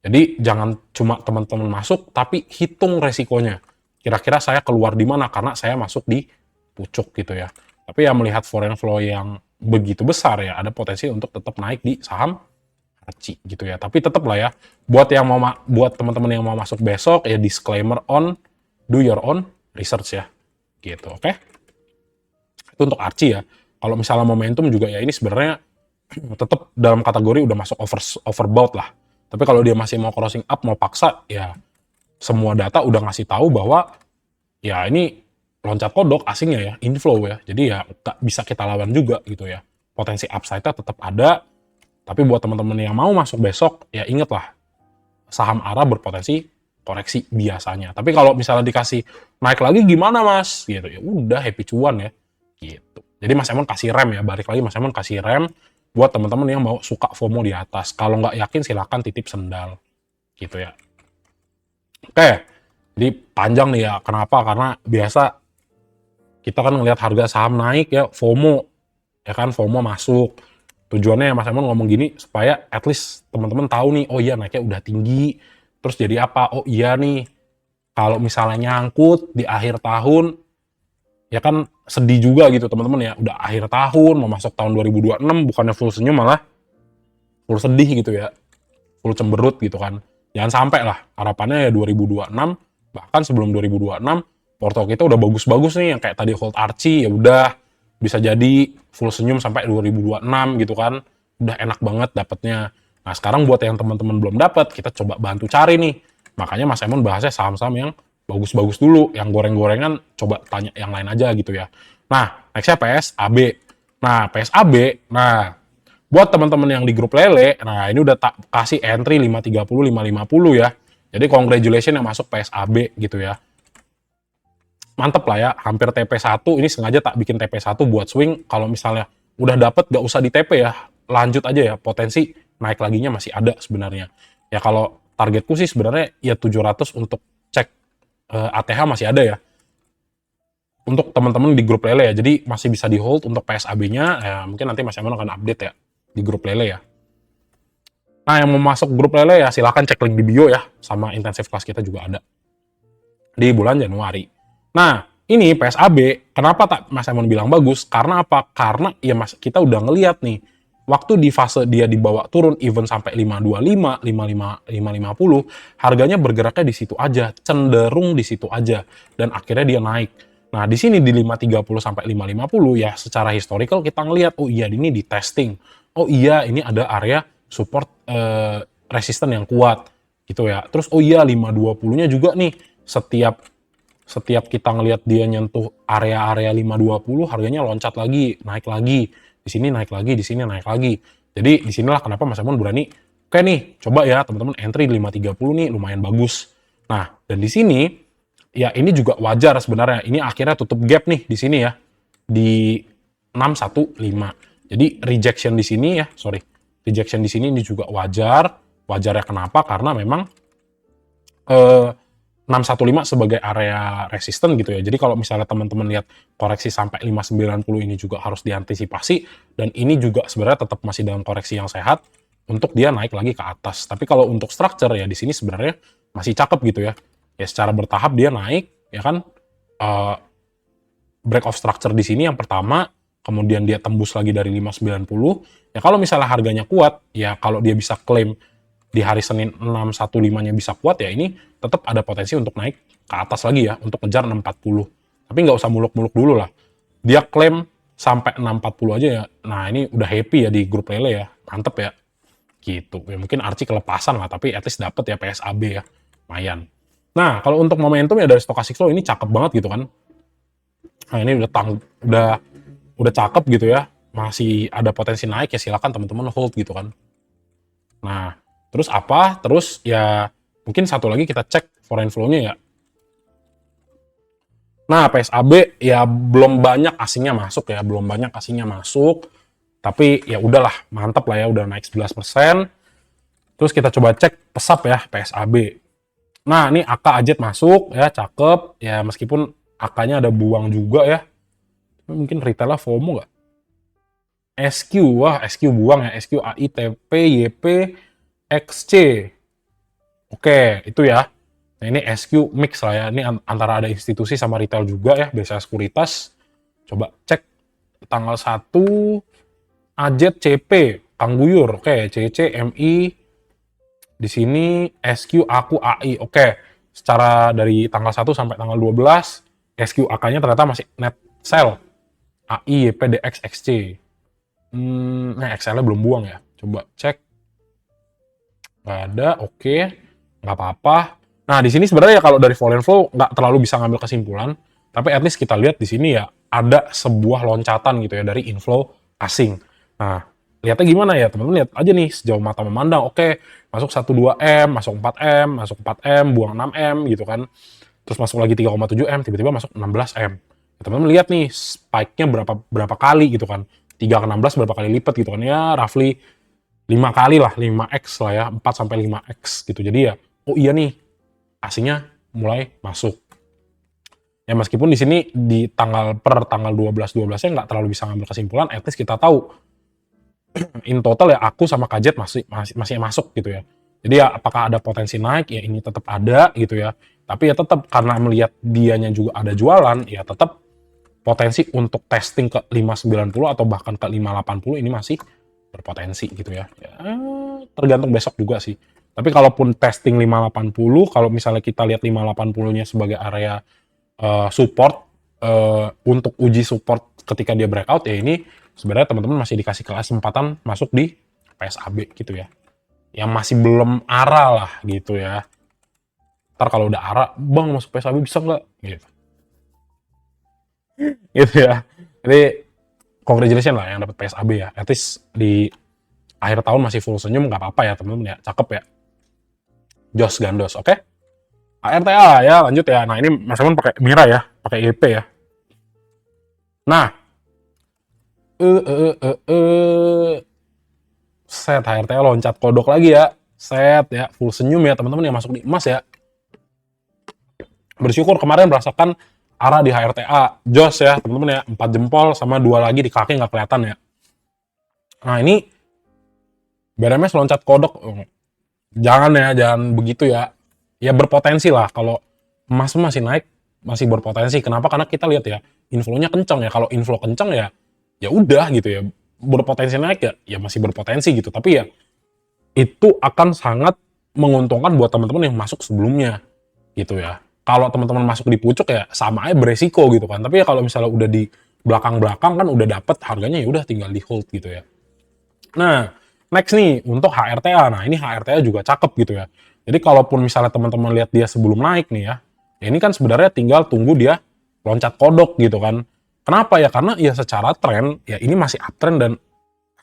Jadi jangan cuma teman-teman masuk tapi hitung resikonya. Kira-kira saya keluar di mana karena saya masuk di pucuk gitu ya. Tapi ya melihat foreign flow yang begitu besar ya ada potensi untuk tetap naik di saham Archie gitu ya. Tapi tetap lah ya buat yang mau buat teman-teman yang mau masuk besok ya disclaimer on do your own research ya. Gitu, oke? Itu untuk Archie ya. Kalau misalnya momentum juga ya ini sebenarnya tetap dalam kategori udah masuk overbought lah. Tapi kalau dia masih mau crossing up, mau paksa, ya semua data udah ngasih tahu bahwa ya ini loncat kodok asingnya ya, inflow ya. Jadi ya nggak bisa kita lawan juga gitu ya. Potensi upside-nya tetap ada, tapi buat teman-teman yang mau masuk besok, ya ingatlah, saham ARA berpotensi koreksi biasanya. Tapi kalau misalnya dikasih naik lagi gimana mas? Gitu ya udah happy cuan ya. Gitu. Jadi Mas Emon kasih rem ya, balik lagi Mas Emon kasih rem buat teman-teman yang mau suka FOMO di atas. Kalau nggak yakin silahkan titip sendal. Gitu ya. Oke, jadi panjang nih ya. Kenapa? Karena biasa kita kan ngelihat harga saham naik ya, FOMO. Ya kan, FOMO masuk. Tujuannya ya Mas Emon ngomong gini, supaya at least teman-teman tahu nih, oh iya naiknya udah tinggi. Terus jadi apa? Oh iya nih, kalau misalnya nyangkut di akhir tahun, ya kan sedih juga gitu teman-teman ya. Udah akhir tahun, mau masuk tahun 2026, bukannya full senyum malah full sedih gitu ya. Full cemberut gitu kan. Jangan sampai lah, harapannya ya 2026, bahkan sebelum 2026, porto kita udah bagus-bagus nih, yang kayak tadi hold Archie, ya udah bisa jadi full senyum sampai 2026 gitu kan. Udah enak banget dapetnya. Nah sekarang buat yang teman-teman belum dapat, kita coba bantu cari nih. Makanya Mas Emon bahasnya saham-saham yang bagus-bagus dulu, yang goreng-gorengan coba tanya yang lain aja gitu ya. Nah, nextnya PSAB. Nah, PSAB, nah buat teman-teman yang di grup lele, nah ini udah tak kasih entry 530, 550 ya. Jadi congratulations yang masuk PSAB gitu ya. Mantep lah ya, hampir TP1, ini sengaja tak bikin TP1 buat swing. Kalau misalnya udah dapet gak usah di TP ya, lanjut aja ya, potensi naik laginya masih ada sebenarnya. Ya kalau targetku sih sebenarnya ya 700 untuk cek ATH masih ada ya. Untuk teman-teman di grup lele ya, jadi masih bisa di hold untuk PSAB-nya, ya mungkin nanti Mas Emon akan update ya di grup lele ya. Nah yang mau masuk grup lele ya silahkan cek link di bio ya, sama intensif kelas kita juga ada di bulan Januari. Nah ini PSAB, kenapa tak Mas Emon bilang bagus? Karena apa? Karena ya Mas kita udah ngeliat nih, waktu di fase dia dibawa turun even sampai 525, 55, 550, harganya bergeraknya di situ aja, cenderung di situ aja, dan akhirnya dia naik. Nah, di sini di 530 sampai 550 ya secara historical kita ngelihat oh iya ini di testing. Oh iya ini ada area support resisten yang kuat gitu ya. Terus oh iya 520-nya juga nih setiap kita ngelihat dia nyentuh area-area 520 harganya loncat lagi, naik lagi. Di sini naik lagi, di sini naik lagi. Jadi disinilah kenapa Mas Emon berani oke nih, coba ya teman-teman entry 530 nih lumayan bagus. Nah, dan di sini ya ini juga wajar sebenarnya. Ini akhirnya tutup gap nih di sini ya. Di 615. Jadi rejection di sini ya, sorry. Rejection di sini ini juga wajar. Wajarnya kenapa? Karena memang 615 sebagai area resisten gitu ya. Jadi kalau misalnya teman-teman lihat koreksi sampai 590 ini juga harus diantisipasi dan ini juga sebenarnya tetap masih dalam koreksi yang sehat untuk dia naik lagi ke atas. Tapi kalau untuk structure ya di sini sebenarnya masih cakep gitu ya. Ya secara bertahap dia naik ya kan break of structure di sini yang pertama kemudian dia tembus lagi dari 590, ya kalau misalnya harganya kuat, ya kalau dia bisa klaim di hari Senin 615-nya bisa kuat, ya ini tetap ada potensi untuk naik ke atas lagi ya, untuk ngejar 640. Tapi nggak usah muluk-muluk dulu lah. Dia klaim sampai 640 aja ya. Nah, ini udah happy ya di grup lele ya. Mantep ya. Gitu. Ya mungkin Archie kelepasan lah, tapi at least dapet ya PSAB ya. Lumayan. Nah, kalau untuk momentum ya dari stochastic flow ini cakep banget gitu kan. Nah, ini udah cakep gitu ya. Masih ada potensi naik ya, silakan teman-teman hold gitu kan. Nah, terus apa? Terus ya mungkin satu lagi kita cek foreign flow-nya ya. Nah, PSAB ya belum banyak asingnya masuk ya, belum banyak asingnya masuk. Tapi ya udahlah, mantap lah ya, udah naik 11%. Terus kita coba cek pesap ya, PSAB. Nah, ini AK Ajet masuk ya, cakep. Ya meskipun AK-nya ada buang juga ya. Mungkin retailnya FOMO nggak? SQ, wah SQ buang ya, SQ AITP, YP, XC. Oke, itu ya. Nah, ini SQ mix lah ya. Ini antara ada institusi sama retail juga ya, biasa sekuritas. Coba cek tanggal 1 Ajet CP, Kang Guyur. Oke, CC, MI, di sini SQ aku AI. Oke, secara dari tanggal 1 sampai tanggal 12, SQ AK-nya ternyata masih net sell. AI, YP, DX, XC. Nah, XL-nya belum buang ya. Coba cek. Nggak ada, oke. Nggak apa-apa. Nah, di sini sebenarnya ya kalau dari foreign flow nggak terlalu bisa ngambil kesimpulan, tapi at least kita lihat di sini ya ada sebuah loncatan gitu ya dari inflow asing. Nah, lihatnya gimana ya teman-teman, lihat aja nih sejauh mata memandang. Oke, masuk 1,2 M, masuk 4 M, masuk 4 M, buang 6 M gitu kan. Terus masuk lagi 3,7 M, tiba-tiba masuk 16 M. Ya, teman-teman lihat nih spike-nya berapa kali gitu kan. 3 ke 16 berapa kali lipat gitu kan. Ya, roughly 5 kali lah, 5x lah ya, 4 sampai 5x gitu. Jadi ya, oh iya nih, asingnya mulai masuk. Ya meskipun di sini di tanggal 12-12-nya nggak terlalu bisa ngambil kesimpulan, at least kita tahu in total ya aku sama Kajet masih masuk gitu ya. Jadi ya apakah ada potensi naik, ya ini tetap ada gitu ya. Tapi ya tetap karena melihat dianya juga ada jualan, ya tetap potensi untuk testing ke 590 atau bahkan ke 580 ini masih berpotensi gitu ya. Ya tergantung besok juga sih. Tapi kalaupun testing 580, kalau misalnya kita lihat 580-nya sebagai area support, untuk uji support ketika dia breakout, ya ini sebenarnya teman-teman masih dikasih kesempatan masuk di PSAB gitu ya. Yang masih belum arah lah gitu ya. Ntar kalau udah arah, bang masuk PSAB bisa nggak? Gitu. Gitu ya. Jadi congratulations lah yang dapat PSAB ya. At least di akhir tahun masih full senyum, nggak apa-apa ya teman-teman ya. Cakep ya. Jos Gandos, oke? ARTA ya, lanjut ya. Nah ini Mas Emon pakai Mira ya, pakai EP ya. Nah, set HRTA loncat kodok lagi ya. Set ya, full senyum ya teman-teman yang masuk di emas ya. Bersyukur kemarin merasakan arah di HRTA. Jos ya teman-teman ya, 4 jempol sama 2 lagi di kaki nggak kelihatan ya. Nah ini BRMS loncat kodok. Jangan ya, jangan begitu ya. Ya berpotensi lah kalau emas masih naik, masih berpotensi. Kenapa? Karena kita lihat ya, inflow-nya kencang ya. Kalau inflow kencang ya, ya udah gitu ya. Berpotensi naik ya, ya masih berpotensi gitu. Tapi ya itu akan sangat menguntungkan buat teman-teman yang masuk sebelumnya gitu ya. Kalau teman-teman masuk di pucuk ya sama aja beresiko gitu kan. Tapi ya kalau misalnya udah di belakang-belakang kan udah dapet harganya, ya udah tinggal di hold gitu ya. Nah, next nih untuk HRTA. Nah, ini HRTA juga cakep gitu ya. Jadi kalaupun misalnya teman-teman lihat dia sebelum naik nih ya, ya ini kan sebenarnya tinggal tunggu dia loncat kodok gitu kan. Kenapa ya? Karena ya secara tren ya ini masih uptrend dan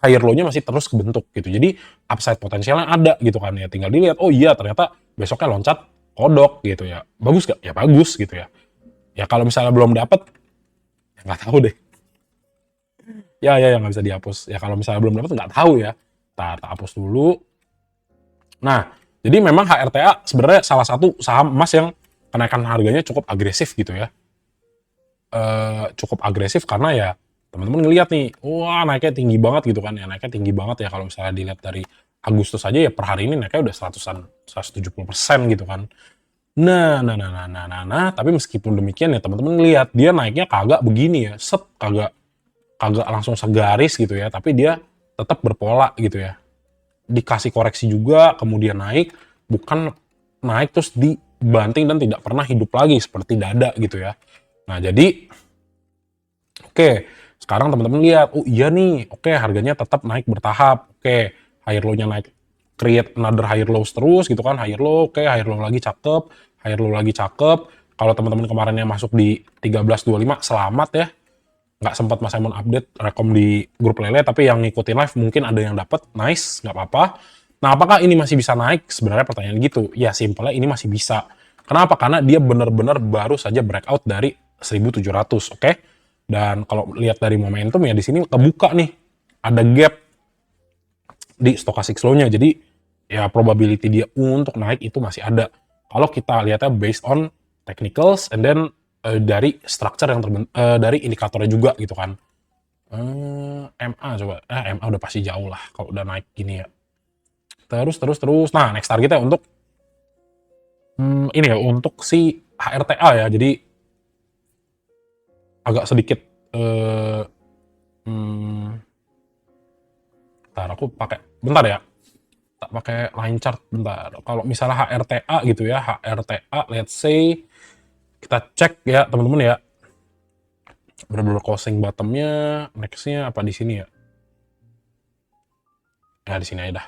higher low-nya masih terus kebentuk gitu. Jadi upside potensialnya ada gitu kan ya. Tinggal dilihat, oh iya ternyata besoknya loncat kodok gitu ya. Bagus gak? Ya bagus gitu ya. Ya kalau misalnya belum dapat, ya nggak tahu deh. Ya nggak bisa dihapus. Ya kalau misalnya belum dapat nggak tahu ya. Tak hapus dulu. Nah, jadi memang HRTA sebenarnya salah satu saham emas yang kenaikan harganya cukup agresif gitu ya. Cukup agresif karena ya teman-teman ngelihat nih, wah naiknya tinggi banget gitu kan ya, naiknya tinggi banget ya kalau misalnya dilihat dari Agustus aja ya per hari ini naiknya udah 170% gitu kan. Nah, tapi meskipun demikian ya teman-teman ngelihat dia naiknya kagak begini ya, kagak kagak langsung segaris gitu ya, tapi dia tetap berpola gitu ya. Dikasih koreksi juga, kemudian naik, bukan naik terus dibanting dan tidak pernah hidup lagi seperti dada gitu ya. Nah, jadi oke, sekarang teman-teman lihat, oh iya nih, oke harganya tetap naik bertahap, oke higher low-nya naik, create another higher lows terus gitu kan, higher low, oke higher low lagi cakep, higher low lagi cakep. Kalau teman-teman kemarinnya masuk di 13.25, selamat ya. Nggak sempat Mas Simon update rekom di grup lele, tapi yang ngikutin live mungkin ada yang dapat, nice, nggak apa-apa. Nah, apakah ini masih bisa naik? Sebenarnya pertanyaan gitu. Ya, simpelnya ini masih bisa. Kenapa? Karena dia benar-benar baru saja breakout dari 1700, oke? Dan kalau lihat dari momentum ya di sini kebuka nih. Ada gap di stochastic slow-nya. Jadi ya probability dia untuk naik itu masih ada. Kalau kita lihatnya based on technicals and then dari structure yang dari indikatornya juga gitu kan. MA coba. MA udah pasti jauh lah kalau udah naik gini ya. Terus. Nah, next targetnya untuk ini ya, untuk si HRTA ya. Jadi agak sedikit bentar aku bentar ya. Tak pakai line chart bentar. Kalau misalnya HRTA gitu ya, HRTA let's say kita cek ya teman-teman ya. Benar-benar closing bottomnya, nextnya apa di sini ya? Ya di sini aja dah.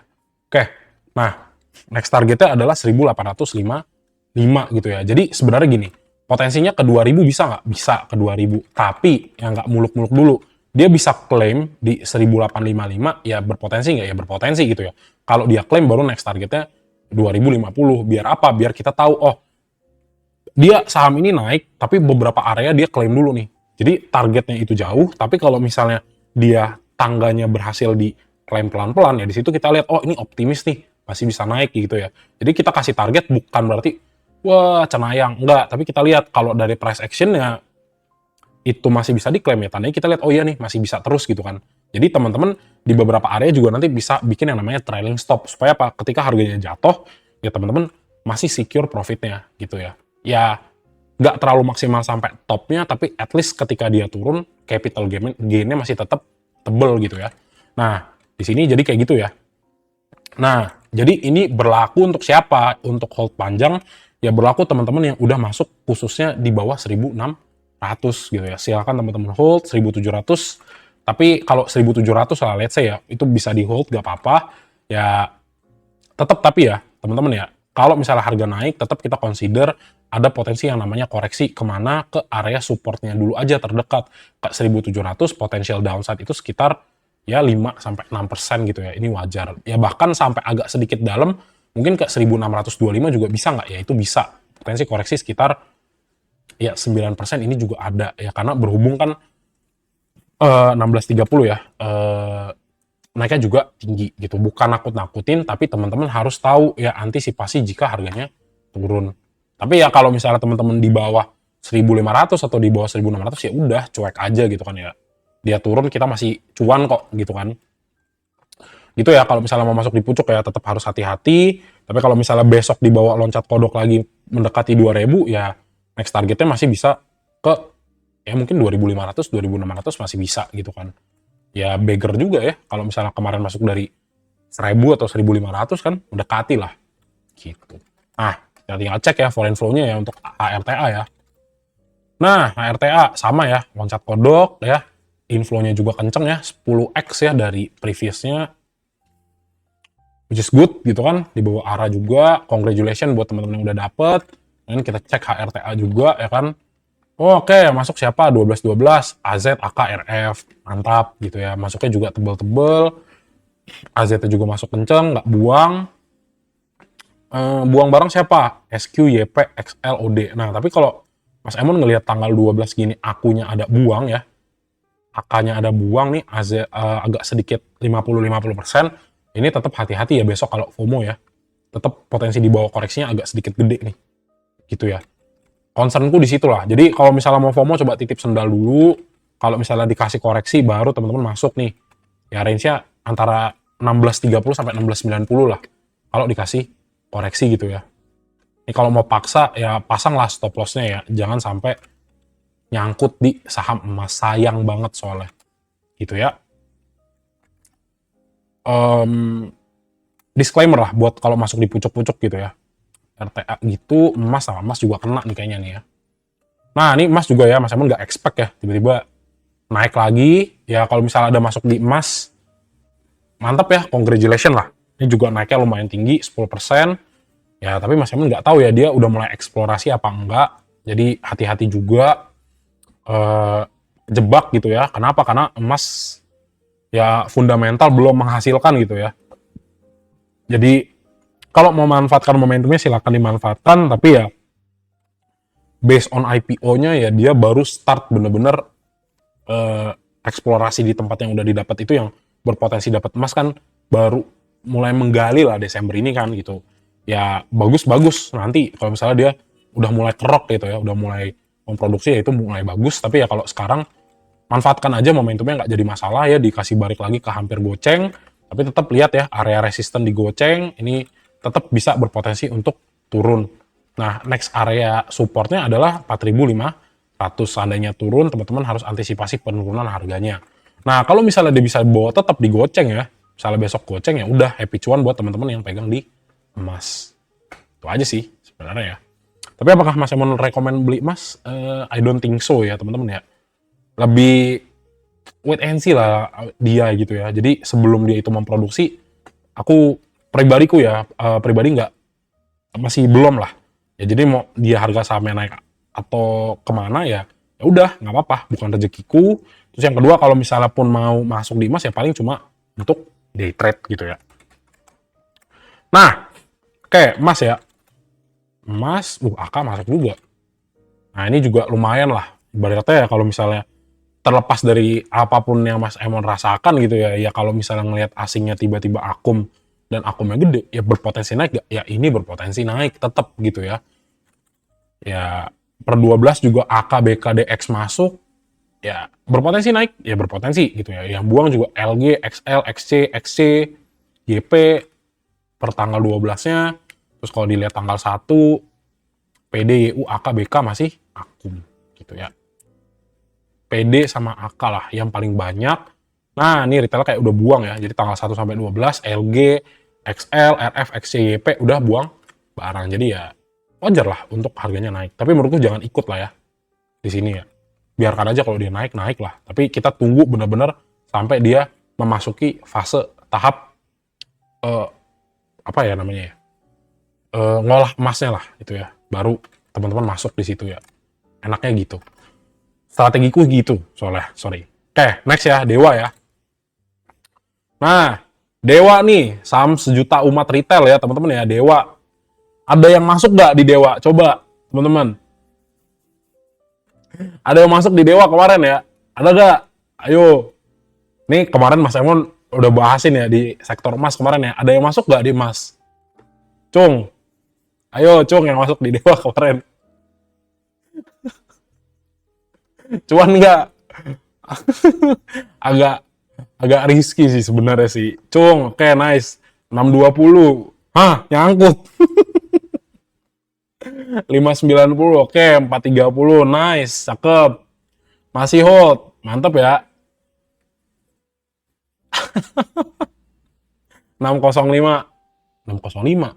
Oke, nah next targetnya adalah 1805 gitu ya. Jadi sebenarnya gini, potensinya ke 2000 bisa nggak? Bisa ke 2000. Tapi yang nggak muluk-muluk dulu. Dia bisa klaim di 1855 ya berpotensi nggak? Ya berpotensi gitu ya. Kalau dia klaim baru next targetnya 2050. Biar apa? Biar kita tahu, oh dia saham ini naik, tapi beberapa area dia klaim dulu nih. Jadi targetnya itu jauh, tapi kalau misalnya dia tangganya berhasil diklaim pelan-pelan ya di situ kita lihat, oh ini optimis nih, masih bisa naik gitu ya. Jadi kita kasih target bukan berarti wah cenayang, enggak, tapi kita lihat kalau dari price actionnya itu masih bisa diklaim ya, tandanya kita lihat oh iya nih masih bisa terus gitu kan. Jadi teman-teman di beberapa area juga nanti bisa bikin yang namanya trailing stop supaya apa? Ketika harganya jatuh ya teman-teman masih secure profitnya gitu ya. Ya nggak terlalu maksimal sampai topnya, tapi at least ketika dia turun capital gain-nya masih tetap tebel gitu ya. Nah di sini jadi kayak gitu ya. Nah jadi ini berlaku untuk siapa? Untuk hold panjang ya berlaku teman-teman yang udah masuk khususnya di bawah 1600 gitu ya. Silakan teman-teman hold 1700. Tapi kalau 1700 lah let's say ya itu bisa di hold gak apa-apa. Ya tetap tapi ya teman-teman ya. Kalau misalnya harga naik tetap kita consider ada potensi yang namanya koreksi kemana ke area supportnya dulu aja terdekat. Ke 1700 potensial downside itu sekitar ya 5-6% gitu ya. Ini wajar. Ya bahkan sampai agak sedikit dalam mungkin ke 1625 juga bisa nggak ya? Itu bisa. Potensi koreksi sekitar ya 9% ini juga ada ya karena berhubung kan 1630 ya. Naiknya juga tinggi gitu. Bukan nakut-nakutin tapi teman-teman harus tahu ya antisipasi jika harganya turun. Tapi ya kalau misalnya teman-teman di bawah 1500 atau di bawah 1600 ya udah cuek aja gitu kan ya. Dia turun kita masih cuan kok gitu kan. Gitu ya kalau misalnya mau masuk di pucuk ya tetap harus hati-hati. Tapi kalau misalnya besok dibawa loncat kodok lagi mendekati 2000 ya next targetnya masih bisa ke ya mungkin 2500, 2600 masih bisa gitu kan. Ya beggar juga ya kalau misalnya kemarin masuk dari 1000 atau 1500 kan mendekati lah gitu. Nah, kita tinggal cek ya foreign flow-nya ya untuk HRTA ya. Nah, HRTA sama ya, loncat kodok ya. Inflow-nya juga kenceng ya, 10x ya dari previousnya. Which is good gitu kan, di bawah arah juga. Congratulations buat teman-teman yang udah dapet. Dan kita cek HRTA juga ya kan. Oke, masuk siapa? 12-12, AZ, AK, RF. Mantap gitu ya. Masuknya juga tebel-tebel. AZ juga masuk kenceng, nggak buang. Buang barang siapa? SQ, YP, XL, OD. Nah, tapi kalau Mas Emon ngelihat tanggal 12 gini, akunya ada buang ya. AK-nya ada buang nih, AZ agak sedikit 50-50%. Ini tetap hati-hati ya besok kalau FOMO ya. Tetap potensi di bawah koreksinya agak sedikit gede nih. Gitu ya. Concernku di situ lah. Jadi kalau misalnya mau FOMO coba titip sendal dulu. Kalau misalnya dikasih koreksi baru teman-teman masuk nih. Ya range-nya antara 1630 sampai 1690 lah. Kalau dikasih koreksi gitu ya. Ini kalau mau paksa ya pasanglah stop loss-nya ya. Jangan sampai nyangkut di saham emas. Sayang banget soalnya. gitu ya. Em, Disclaimer lah buat kalau masuk di pucuk-pucuk gitu ya. RTA gitu, emas sama emas juga kena nih kayaknya nih ya. Nah, ini emas juga ya, Mas Emon nggak expect ya, tiba-tiba naik lagi. Ya kalau misalnya ada masuk di emas, mantap ya, congratulations lah. Ini juga naiknya lumayan tinggi, 10%. Ya, tapi Mas Emon nggak tahu ya, dia udah mulai eksplorasi apa enggak. Jadi hati-hati juga, eh, jebak gitu ya. Kenapa? Karena emas ya fundamental belum menghasilkan gitu ya. Jadi kalau mau manfaatkan momentumnya silakan dimanfaatkan, tapi ya based on IPO-nya ya dia baru start bener-bener eksplorasi di tempat yang udah didapat itu yang berpotensi dapat emas kan baru mulai menggali lah Desember ini kan gitu. Ya bagus-bagus nanti kalau misalnya dia udah mulai kerok gitu ya, udah mulai memproduksi ya itu mulai bagus, tapi ya kalau sekarang manfaatkan aja momentumnya nggak jadi masalah ya, dikasih balik lagi ke hampir goceng, tapi tetap lihat ya area resisten di goceng ini tetap bisa berpotensi untuk turun. Nah, next area supportnya adalah 4.500. Seandainya turun, teman-teman harus antisipasi penurunan harganya. Nah, kalau misalnya dia bisa bawa tetap di goceng ya, misalnya besok goceng ya udah happy cuan buat teman-teman yang pegang di emas. Itu aja sih sebenarnya ya. Tapi apakah Mas Emon rekomend beli emas? I don't think so ya teman-teman ya. Lebih wait and see lah dia gitu ya. Jadi sebelum dia itu memproduksi, aku pribadiku ya, pribadi nggak, masih belum lah. Ya jadi mau dia harga sahamnya naik atau kemana ya, ya udah nggak apa-apa, bukan rezekiku. Terus yang kedua kalau misalnya pun mau masuk di emas ya paling cuma untuk day trade gitu ya. Nah, kayak emas ya, emas, AK masuk juga. Nah ini juga lumayan lah. Ibaratnya ya kalau misalnya terlepas dari apapun yang Mas Emon rasakan gitu ya, ya kalau misalnya ngelihat asingnya tiba-tiba akum dan akumnya gede, ya berpotensi naik gak? Ya ini berpotensi naik tetap gitu ya. Ya per 12 juga AK, BK, DX masuk, ya berpotensi naik, ya berpotensi gitu ya. Yang buang juga LG, XL, XC, XC, YP per tanggal 12-nya. Terus kalau dilihat tanggal 1, PD, YU, AK, BK masih akum gitu ya. PD sama AK lah yang paling banyak. Nah, ini retail kayak udah buang ya. Jadi tanggal 1 sampai 12 LG, XL, RF, XC, YP udah buang barang. Jadi ya wajar lah untuk harganya naik. Tapi menurutku jangan ikut lah ya di sini ya. Biarkan aja kalau dia naik, naik lah. Tapi kita tunggu benar-benar sampai dia memasuki fase tahap apa ya namanya ya? Ngolah emasnya lah itu ya. Baru teman-teman masuk di situ ya. Enaknya gitu. Strategiku gitu soalnya, sorry. Oke, next ya, Dewa ya. Nah, Dewa nih, saham sejuta umat retail ya teman-teman ya, Dewa. Ada yang masuk nggak di Dewa? Coba, teman-teman. Ada yang masuk di Dewa kemarin ya? Ada nggak? Ayo. Nih kemarin Mas Emon udah bahasin ya di sektor emas kemarin ya. Ada yang masuk nggak di emas? Cung. Ayo, Cung yang masuk di Dewa kemarin. Cuan nggak? agak agak risky sih sebenarnya sih. Cung, oke nice. 620. Hah, nyangkut. 590, oke 430, nice, cakep. Masih hold, mantep ya. 605. 605.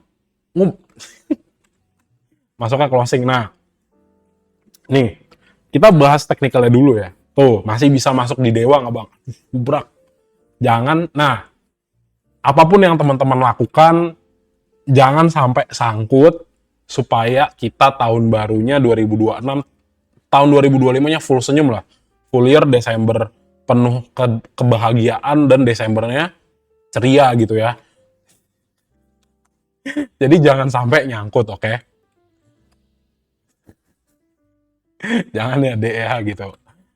Masuknya closing. Nah, nih, kita bahas teknikalnya dulu ya. Tuh, masih bisa masuk di Dewa nggak bang? Brak. Jangan, nah, apapun yang teman-teman lakukan, jangan sampai sangkut supaya kita tahun barunya 2026, tahun 2025-nya full senyum lah. Full year Desember penuh kebahagiaan dan Desembernya ceria gitu ya. Jadi jangan sampai nyangkut, oke? Okay? Jangan ya DEH gitu.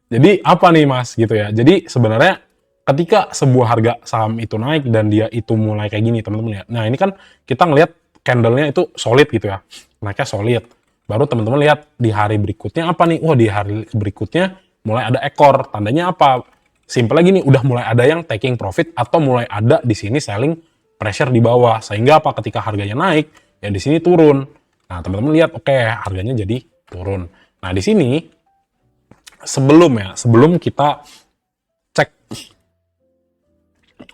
Jadi apa nih mas gitu ya. Jadi sebenarnya ketika sebuah harga saham itu naik dan dia itu mulai kayak gini teman-teman ya. Nah ini kan kita ngelihat candle-nya itu solid gitu ya. Naiknya solid. Baru teman-teman lihat di hari berikutnya apa nih. Wah di hari berikutnya mulai ada ekor. Tandanya apa? Simpelnya gini, udah mulai ada yang taking profit atau mulai ada di sini selling pressure di bawah. Sehingga apa? Ketika harganya naik, ya di sini turun. Nah teman-teman lihat, oke harganya jadi turun. Nah, di sini sebelum kita cek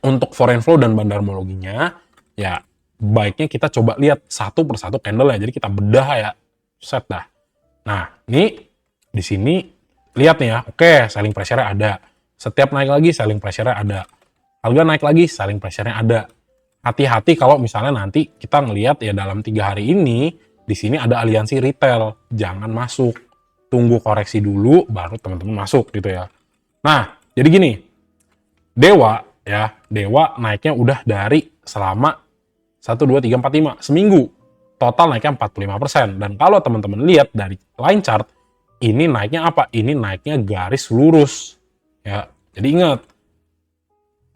untuk foreign flow dan bandarmologinya, ya baiknya kita coba lihat satu persatu candle ya. Jadi kita bedah ya, set dah. Nah, ini di sini lihat nih ya, oke, selling pressure-nya ada. Setiap naik lagi selling pressure-nya ada. Harga naik lagi selling pressure-nya ada. Hati-hati kalau misalnya nanti kita ngelihat ya dalam 3 hari ini di sini ada aliansi retail, jangan masuk. Tunggu koreksi dulu baru teman-teman masuk gitu ya. Nah, jadi gini. Dewa naiknya udah dari selama 1 2 3 4 5 seminggu. Total naiknya 45%. Dan kalau teman-teman lihat dari line chart, ini naiknya apa? Ini naiknya garis lurus. Ya, jadi ingat,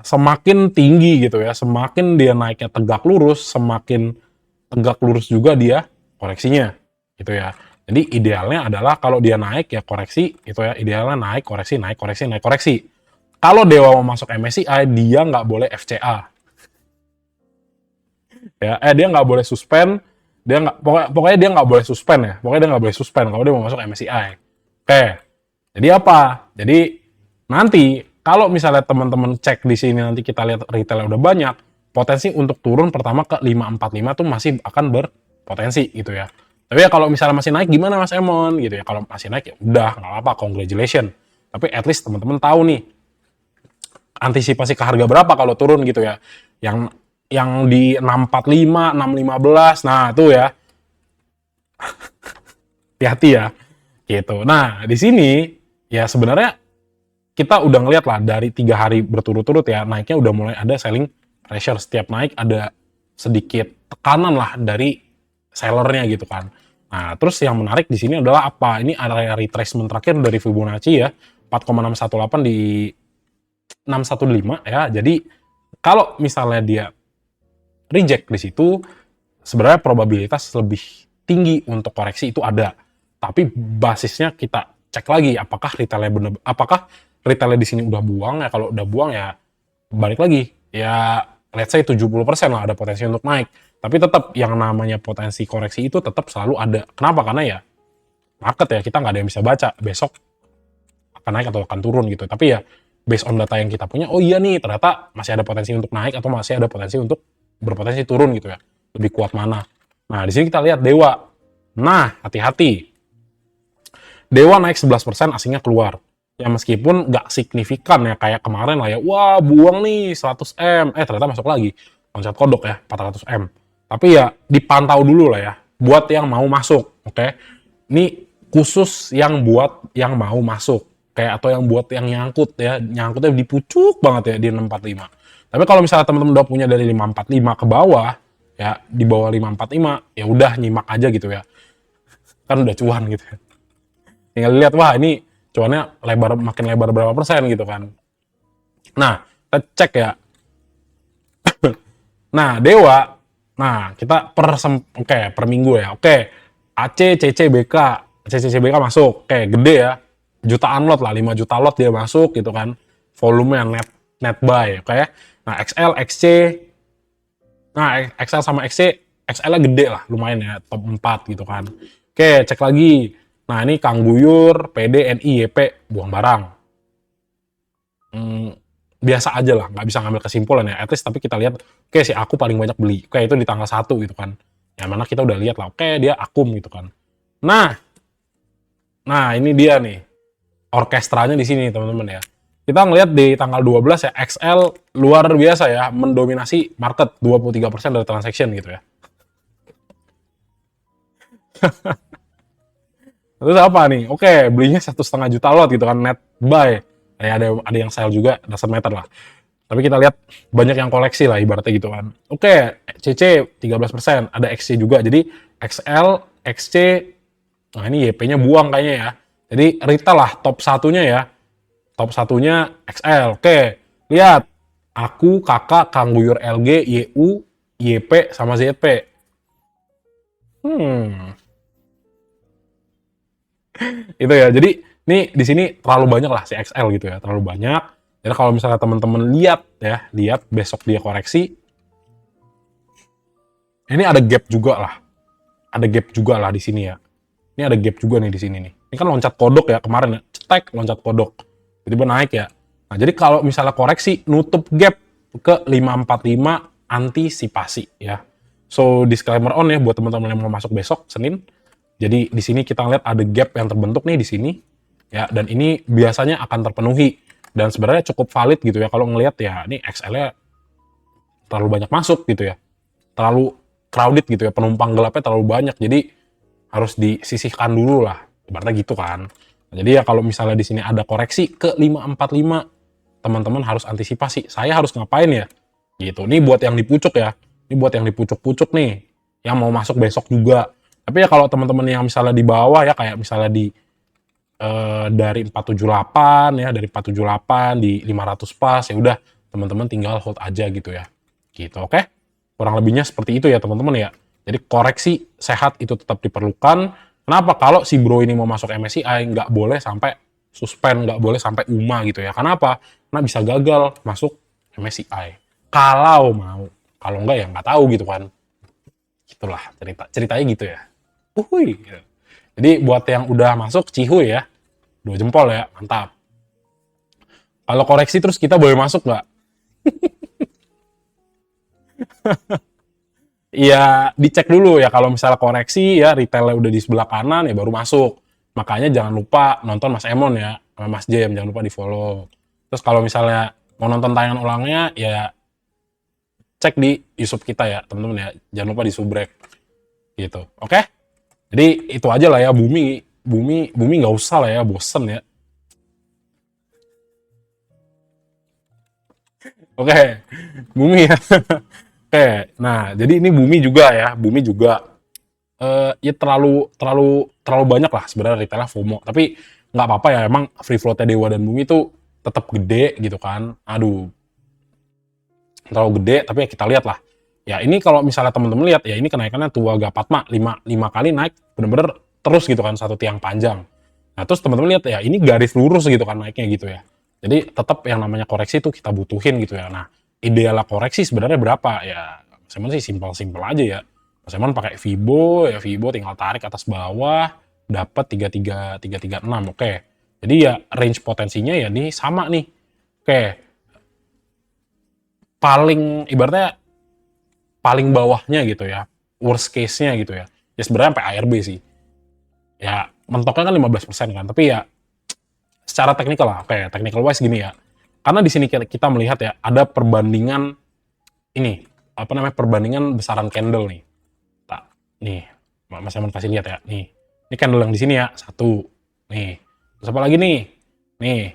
semakin tinggi gitu ya, semakin dia naiknya tegak lurus, semakin tegak lurus juga dia koreksinya, gitu ya. Jadi idealnya adalah kalau dia naik ya koreksi, itu ya, idealnya naik, koreksi, naik, koreksi, naik, koreksi. Kalau Dewa mau masuk MSCI, dia nggak boleh FCA. Ya, dia nggak boleh suspend, dia nggak, pokoknya dia nggak boleh suspend ya, pokoknya dia nggak boleh suspend kalau dia mau masuk MSCI. Oke, jadi apa? Jadi nanti kalau misalnya teman-teman cek di sini nanti kita lihat retail udah banyak, potensi untuk turun pertama ke 545 tuh masih akan berpotensi gitu ya. Tapi ya kalau misalnya masih naik gimana Mas Emon gitu ya. Kalau masih naik ya udah nggak apa-apa, congratulations. Tapi at least teman-teman tahu nih antisipasi ke harga berapa kalau turun gitu ya. Yang di 645, 615, nah tuh ya. Hati-hati ya. Gitu. Nah, di sini ya sebenarnya kita udah ngeliat lah dari 3 hari berturut-turut ya, naiknya udah mulai ada selling pressure. Setiap naik ada sedikit tekanan lah dari sellernya gitu kan. Nah, terus yang menarik di sini adalah apa? Ini area retracement terakhir dari Fibonacci ya, 4,618 di 615 ya. Jadi kalau misalnya dia reject di situ, sebenarnya probabilitas lebih tinggi untuk koreksi itu ada. Tapi basisnya kita cek lagi apakah retailnya di sini udah buang ya. Kalau udah buang ya balik lagi. Ya let's say 70% lah ada potensi untuk naik. Tapi tetap yang namanya potensi koreksi itu tetap selalu ada. Kenapa? Karena ya market ya, kita nggak ada yang bisa baca besok akan naik atau akan turun gitu. Tapi ya based on data yang kita punya, oh iya nih ternyata masih ada potensi untuk naik atau masih ada potensi untuk berpotensi turun gitu ya. Lebih kuat mana. Nah, di sini kita lihat Dewa. Nah, hati-hati. Dewa naik 11%, asingnya keluar. Ya meskipun nggak signifikan ya kayak kemarin lah ya. Wah, buang nih 100M. Ternyata masuk lagi. Loncat kodok ya, 400M. Tapi ya dipantau dulu lah ya. Buat yang mau masuk, oke? Ini khusus yang buat yang mau masuk. Kayak atau yang buat yang nyangkut ya. Nyangkutnya dipucuk banget ya di 645. Tapi kalau misalnya teman-teman udah punya dari 545 ke bawah, ya di bawah 545, ya udah nyimak aja gitu ya. Kan udah cuan gitu ya. Tinggal lihat, wah ini cuannya makin lebar berapa persen gitu kan. Nah, kita cek ya. Nah, Dewa, nah kita per minggu ya. Oke, AC, CC, BK, CC, BK masuk. Oke, gede ya. Jutaan lot lah, 5 juta lot dia masuk gitu kan. Volumenya net buy, oke. Nah, XL, XC, nah XL sama XC, XL-nya gede lah, lumayan ya, top 4 gitu kan. Oke, cek lagi. Nah, ini Kang Guyur, PD, NI, YP, buang barang. Biasa aja lah, nggak bisa ngambil kesimpulan ya. At least tapi kita lihat, oke si aku paling banyak beli. Oke, itu di tanggal 1 gitu kan. Yang mana kita udah lihat lah, oke dia akum gitu kan. Nah ini dia nih. Orkestranya di sini teman-teman ya. Kita ngelihat di tanggal 12 ya, XL luar biasa ya, mendominasi market 23% dari transaction gitu ya. Terus apa nih? Oke, belinya 1,5 juta lot gitu kan, net buy. Ya, ada yang sell juga, doesn't matter lah. Tapi kita lihat banyak yang koleksi lah ibaratnya gitu kan. Oke, CC 13%, ada XC juga. Jadi XL, XC, nah ini YP-nya buang kayaknya ya. Jadi retail lah top satunya ya. Top satunya XL. Oke, lihat. Aku, kakak, Kang Guyur LG, YU, YP, sama ZP. Itu ya. Jadi ini di sini terlalu banyak lah si XL gitu ya, terlalu banyak. Jadi kalau misalnya teman-teman lihat besok dia koreksi, ini ada gap juga lah. Ada gap juga lah di sini ya. Ini ada gap juga nih di sini nih. Ini kan loncat kodok ya kemarin ya, cetek loncat kodok. Tiba-tiba naik ya. Nah, jadi kalau misalnya koreksi nutup gap ke 545 antisipasi ya. So disclaimer on ya buat teman-teman yang mau masuk besok Senin. Jadi di sini kita lihat ada gap yang terbentuk nih di sini ya, dan ini biasanya akan terpenuhi dan sebenarnya cukup valid gitu ya kalau ngelihat ya ini XL-nya terlalu banyak masuk gitu ya. Terlalu crowded gitu ya, penumpang gelapnya terlalu banyak. Jadi harus disisihkan dulu lah. Ibaratnya gitu kan. Jadi ya kalau misalnya di sini ada koreksi ke 545, teman-teman harus antisipasi. Saya harus ngapain ya? Gitu. Ini buat yang di pucuk ya. Ini buat yang di pucuk-pucuk nih, yang mau masuk besok juga. Tapi ya kalau teman-teman yang misalnya di bawah ya, kayak misalnya di dari 478 ya, dari 478 di 500 pas, ya udah teman-teman tinggal hold aja gitu ya. Gitu, oke? Kurang lebihnya seperti itu ya teman-teman ya. Jadi koreksi sehat itu tetap diperlukan. Kenapa? Kalau si bro ini mau masuk MSCI, nggak boleh sampai suspend, nggak boleh sampai UMA gitu ya. Kenapa? Karena bisa gagal masuk MSCI. Kalau mau. Kalau enggak ya nggak tahu gitu kan. Itulah ceritanya gitu ya. Uhuy. Jadi buat yang udah masuk, cihuy ya. 2 jempol ya, mantap. Kalau koreksi terus kita boleh masuk nggak? Iya, dicek dulu ya kalau misalnya koreksi ya retailnya udah di sebelah kanan ya baru masuk. Makanya jangan lupa nonton Mas Emon ya, sama Mas Jem, jangan lupa di-follow. Terus kalau misalnya mau nonton tayangan ulangnya ya cek di YouTube kita ya, teman-teman ya. Jangan lupa di-subrek gitu. Oke? Jadi itu aja lah ya, bumi nggak usah lah ya, bosen ya. Oke, bumi ya. Oke, nah jadi ini bumi juga ya, bumi juga ya terlalu banyak lah sebenarnya retailnya FOMO. Tapi nggak apa-apa ya, emang free floatnya Dewa dan Bumi itu tetap gede gitu kan. Aduh, terlalu gede, tapi ya kita lihat lah. Ya ini kalau misalnya teman-teman lihat ya ini kenaikannya Tua Gapatma 5 kali naik bener-bener terus gitu kan, satu tiang panjang. Nah terus teman-teman lihat ya ini garis lurus gitu kan naiknya gitu ya. Jadi tetap yang namanya koreksi itu kita butuhin gitu ya. Nah idealnya koreksi sebenarnya berapa ya? Saya sih simpel-simpel aja ya. Mas Emon pakai Fibo, ya Fibo tinggal tarik atas bawah, dapat 336. Oke. Jadi ya range potensinya ya ini sama nih. Oke. Paling ibaratnya paling bawahnya gitu ya. Worst case-nya gitu ya. Ya sebenarnya sampai ARB sih. Ya mentoknya kan 15% kan, tapi ya secara teknikal lah. Oke, technical wise gini ya. Karena di sini kita melihat ya ada perbandingan ini, apa namanya? Perbandingan besaran candle nih. Nih, Mas Emon kasih lihat ya. Nih. Ini candle yang di sini ya, satu. Nih. Terus apa lagi nih? Nih.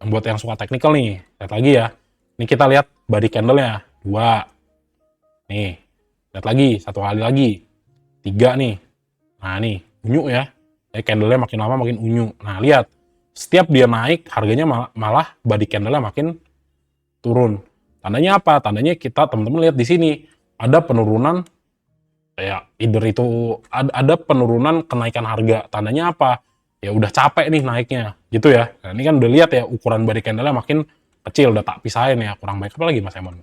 Buat yang suka teknikal nih, lihat lagi ya. Ini kita lihat body candle-nya, dua. Nih. Lihat lagi, satu kali lagi. Tiga nih. Nah, nih, unyu ya. Candle-nya makin lama makin unyu. Nah, lihat. Setiap dia naik, harganya malah body candle-nya makin turun. Tandanya apa? Tandanya kita teman-teman lihat di sini ada penurunan ya either itu ada penurunan kenaikan harga. Tandanya apa? Ya udah capek nih naiknya gitu ya. Nah, ini kan udah lihat ya ukuran body candle-nya makin kecil, udah tak pisahin ya. Kurang baik apa lagi Mas Emon?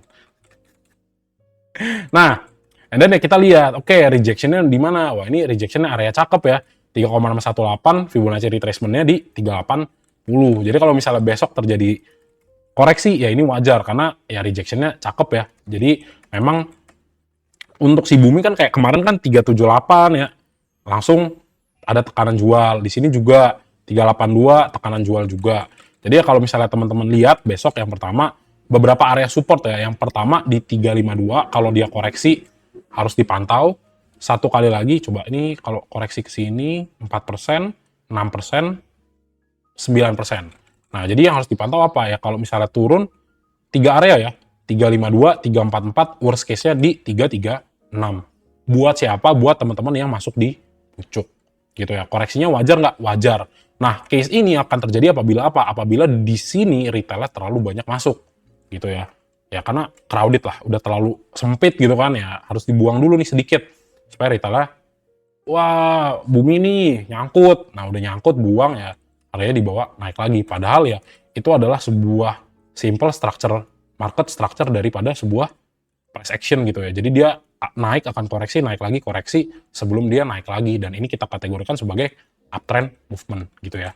Nah, and then ya kita lihat, oke, rejection-nya di mana? Wah, ini rejection-nya area cakep ya. 3,618, Fibonacci retracement-nya di 380. Jadi kalau misalnya besok terjadi koreksi, ya ini wajar karena ya rejection-nya cakep ya. Jadi memang untuk si bumi kan kayak kemarin kan 378 ya. Langsung ada tekanan jual. Di sini juga 382 tekanan jual juga. Jadi ya kalau misalnya teman-teman lihat besok yang pertama beberapa area support ya. Yang pertama di 352 kalau dia koreksi harus dipantau. Satu kali lagi coba ini kalau koreksi ke sini 4%, 6%, 9%. Nah, jadi yang harus dipantau apa ya? Kalau misalnya turun 3 area ya. 352, 344, worst case-nya di 336. Buat siapa? Buat teman-teman yang masuk di pucuk. Gitu ya. Koreksinya wajar nggak? Wajar. Nah, case ini akan terjadi apabila apa? Apabila di sini retailnya terlalu banyak masuk. Gitu ya. Ya karena crowded lah, udah terlalu sempit gitu kan ya. Harus dibuang dulu nih sedikit. Supaya retailnya, wah bumi nih nyangkut. Nah udah nyangkut, buang ya. Harganya dibawa naik lagi. Padahal ya itu adalah sebuah simple structure, market structure daripada sebuah price action gitu ya. Jadi dia naik akan koreksi, naik lagi koreksi sebelum dia naik lagi. Dan ini kita kategorikan sebagai uptrend movement gitu ya.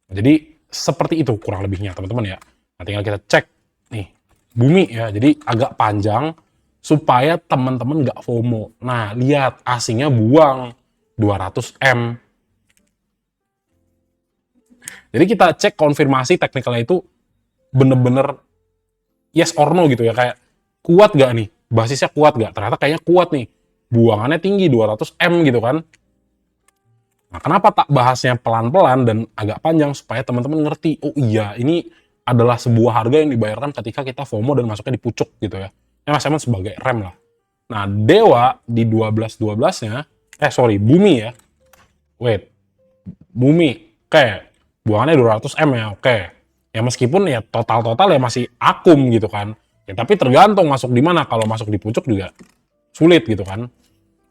Jadi seperti itu kurang lebihnya teman-teman ya. Nah tinggal kita cek nih Bumi ya, jadi agak panjang supaya teman-teman nggak FOMO. Nah, lihat asingnya buang 200 M. Jadi kita cek konfirmasi teknikalnya itu bener-bener yes or no gitu ya, kayak kuat gak nih, basisnya kuat gak? Ternyata kayaknya kuat nih, buangannya tinggi 200 M gitu kan. Nah, kenapa tak bahasnya pelan-pelan dan agak panjang supaya teman-teman ngerti, oh iya ini adalah sebuah harga yang dibayarkan ketika kita FOMO dan masuknya di pucuk gitu ya. Mas Eman sebagai rem lah. Nah, Dewa di 12-12-nya, Bumi ya. Wait, Bumi, oke. Buangannya 200 M ya, oke. Ya meskipun ya total-total ya masih akum gitu kan. Ya tapi tergantung masuk di mana. Kalau masuk di pucuk juga sulit gitu kan.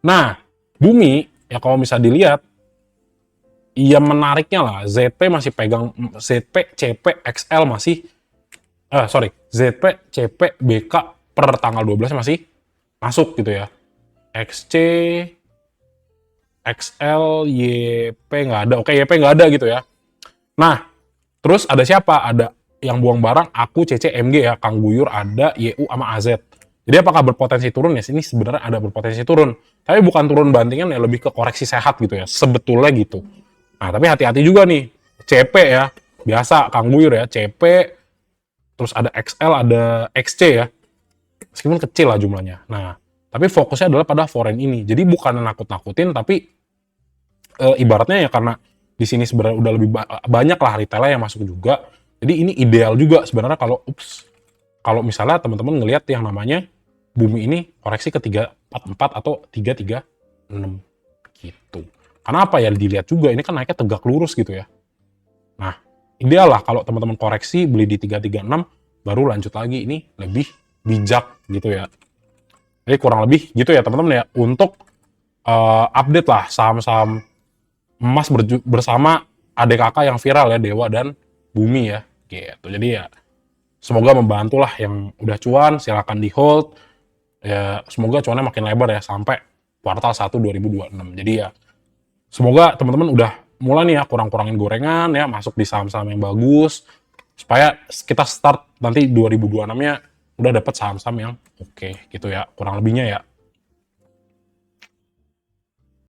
Nah, Bumi, ya kalau bisa dilihat, iya menariknya lah, ZP masih pegang, ZP, CP, XL masih, ZP, CP, BK per tanggal 12 masih masuk gitu ya. XC, XL, YP nggak ada, oke YP nggak ada gitu ya. Nah, terus ada siapa? Ada yang buang barang, aku, CC, MG ya, Kang Buyur ada, YU sama AZ. Jadi apakah berpotensi turun ya? Ini sebenarnya ada berpotensi turun. Tapi bukan turun bantingan ya, lebih ke koreksi sehat gitu ya, sebetulnya gitu. Nah, tapi hati-hati juga nih. CP ya, biasa Kang Buyur ya, CP, terus ada XL, ada XC ya. Meskipun kecil lah jumlahnya. Nah, tapi fokusnya adalah pada foreign ini. Jadi bukan nakut-nakutin, tapi ibaratnya ya karena di sini sebenarnya udah lebih banyak lah retailnya yang masuk juga. Jadi ini ideal juga sebenarnya kalau misalnya teman-teman ngelihat yang namanya Bumi ini koreksi ke 344 atau 336 gitu. Karena apa ya, dilihat juga ini kan naiknya tegak lurus gitu ya. Nah, ideal lah kalau teman-teman koreksi beli di 336 baru lanjut lagi, ini lebih bijak gitu ya. Jadi kurang lebih gitu ya teman-teman ya, untuk update lah saham-saham emas bersama adik kakak yang viral ya, Dewa dan Bumi ya gitu. Jadi ya semoga membantu lah, yang udah cuan silakan di hold ya, semoga cuannya makin lebar ya sampai kuartal 1 2026. Jadi ya semoga teman-teman udah mulai nih ya kurang-kurangin gorengan ya, masuk di saham-saham yang bagus supaya kita start nanti 2026-nya udah dapat saham-saham yang oke gitu ya, kurang lebihnya ya.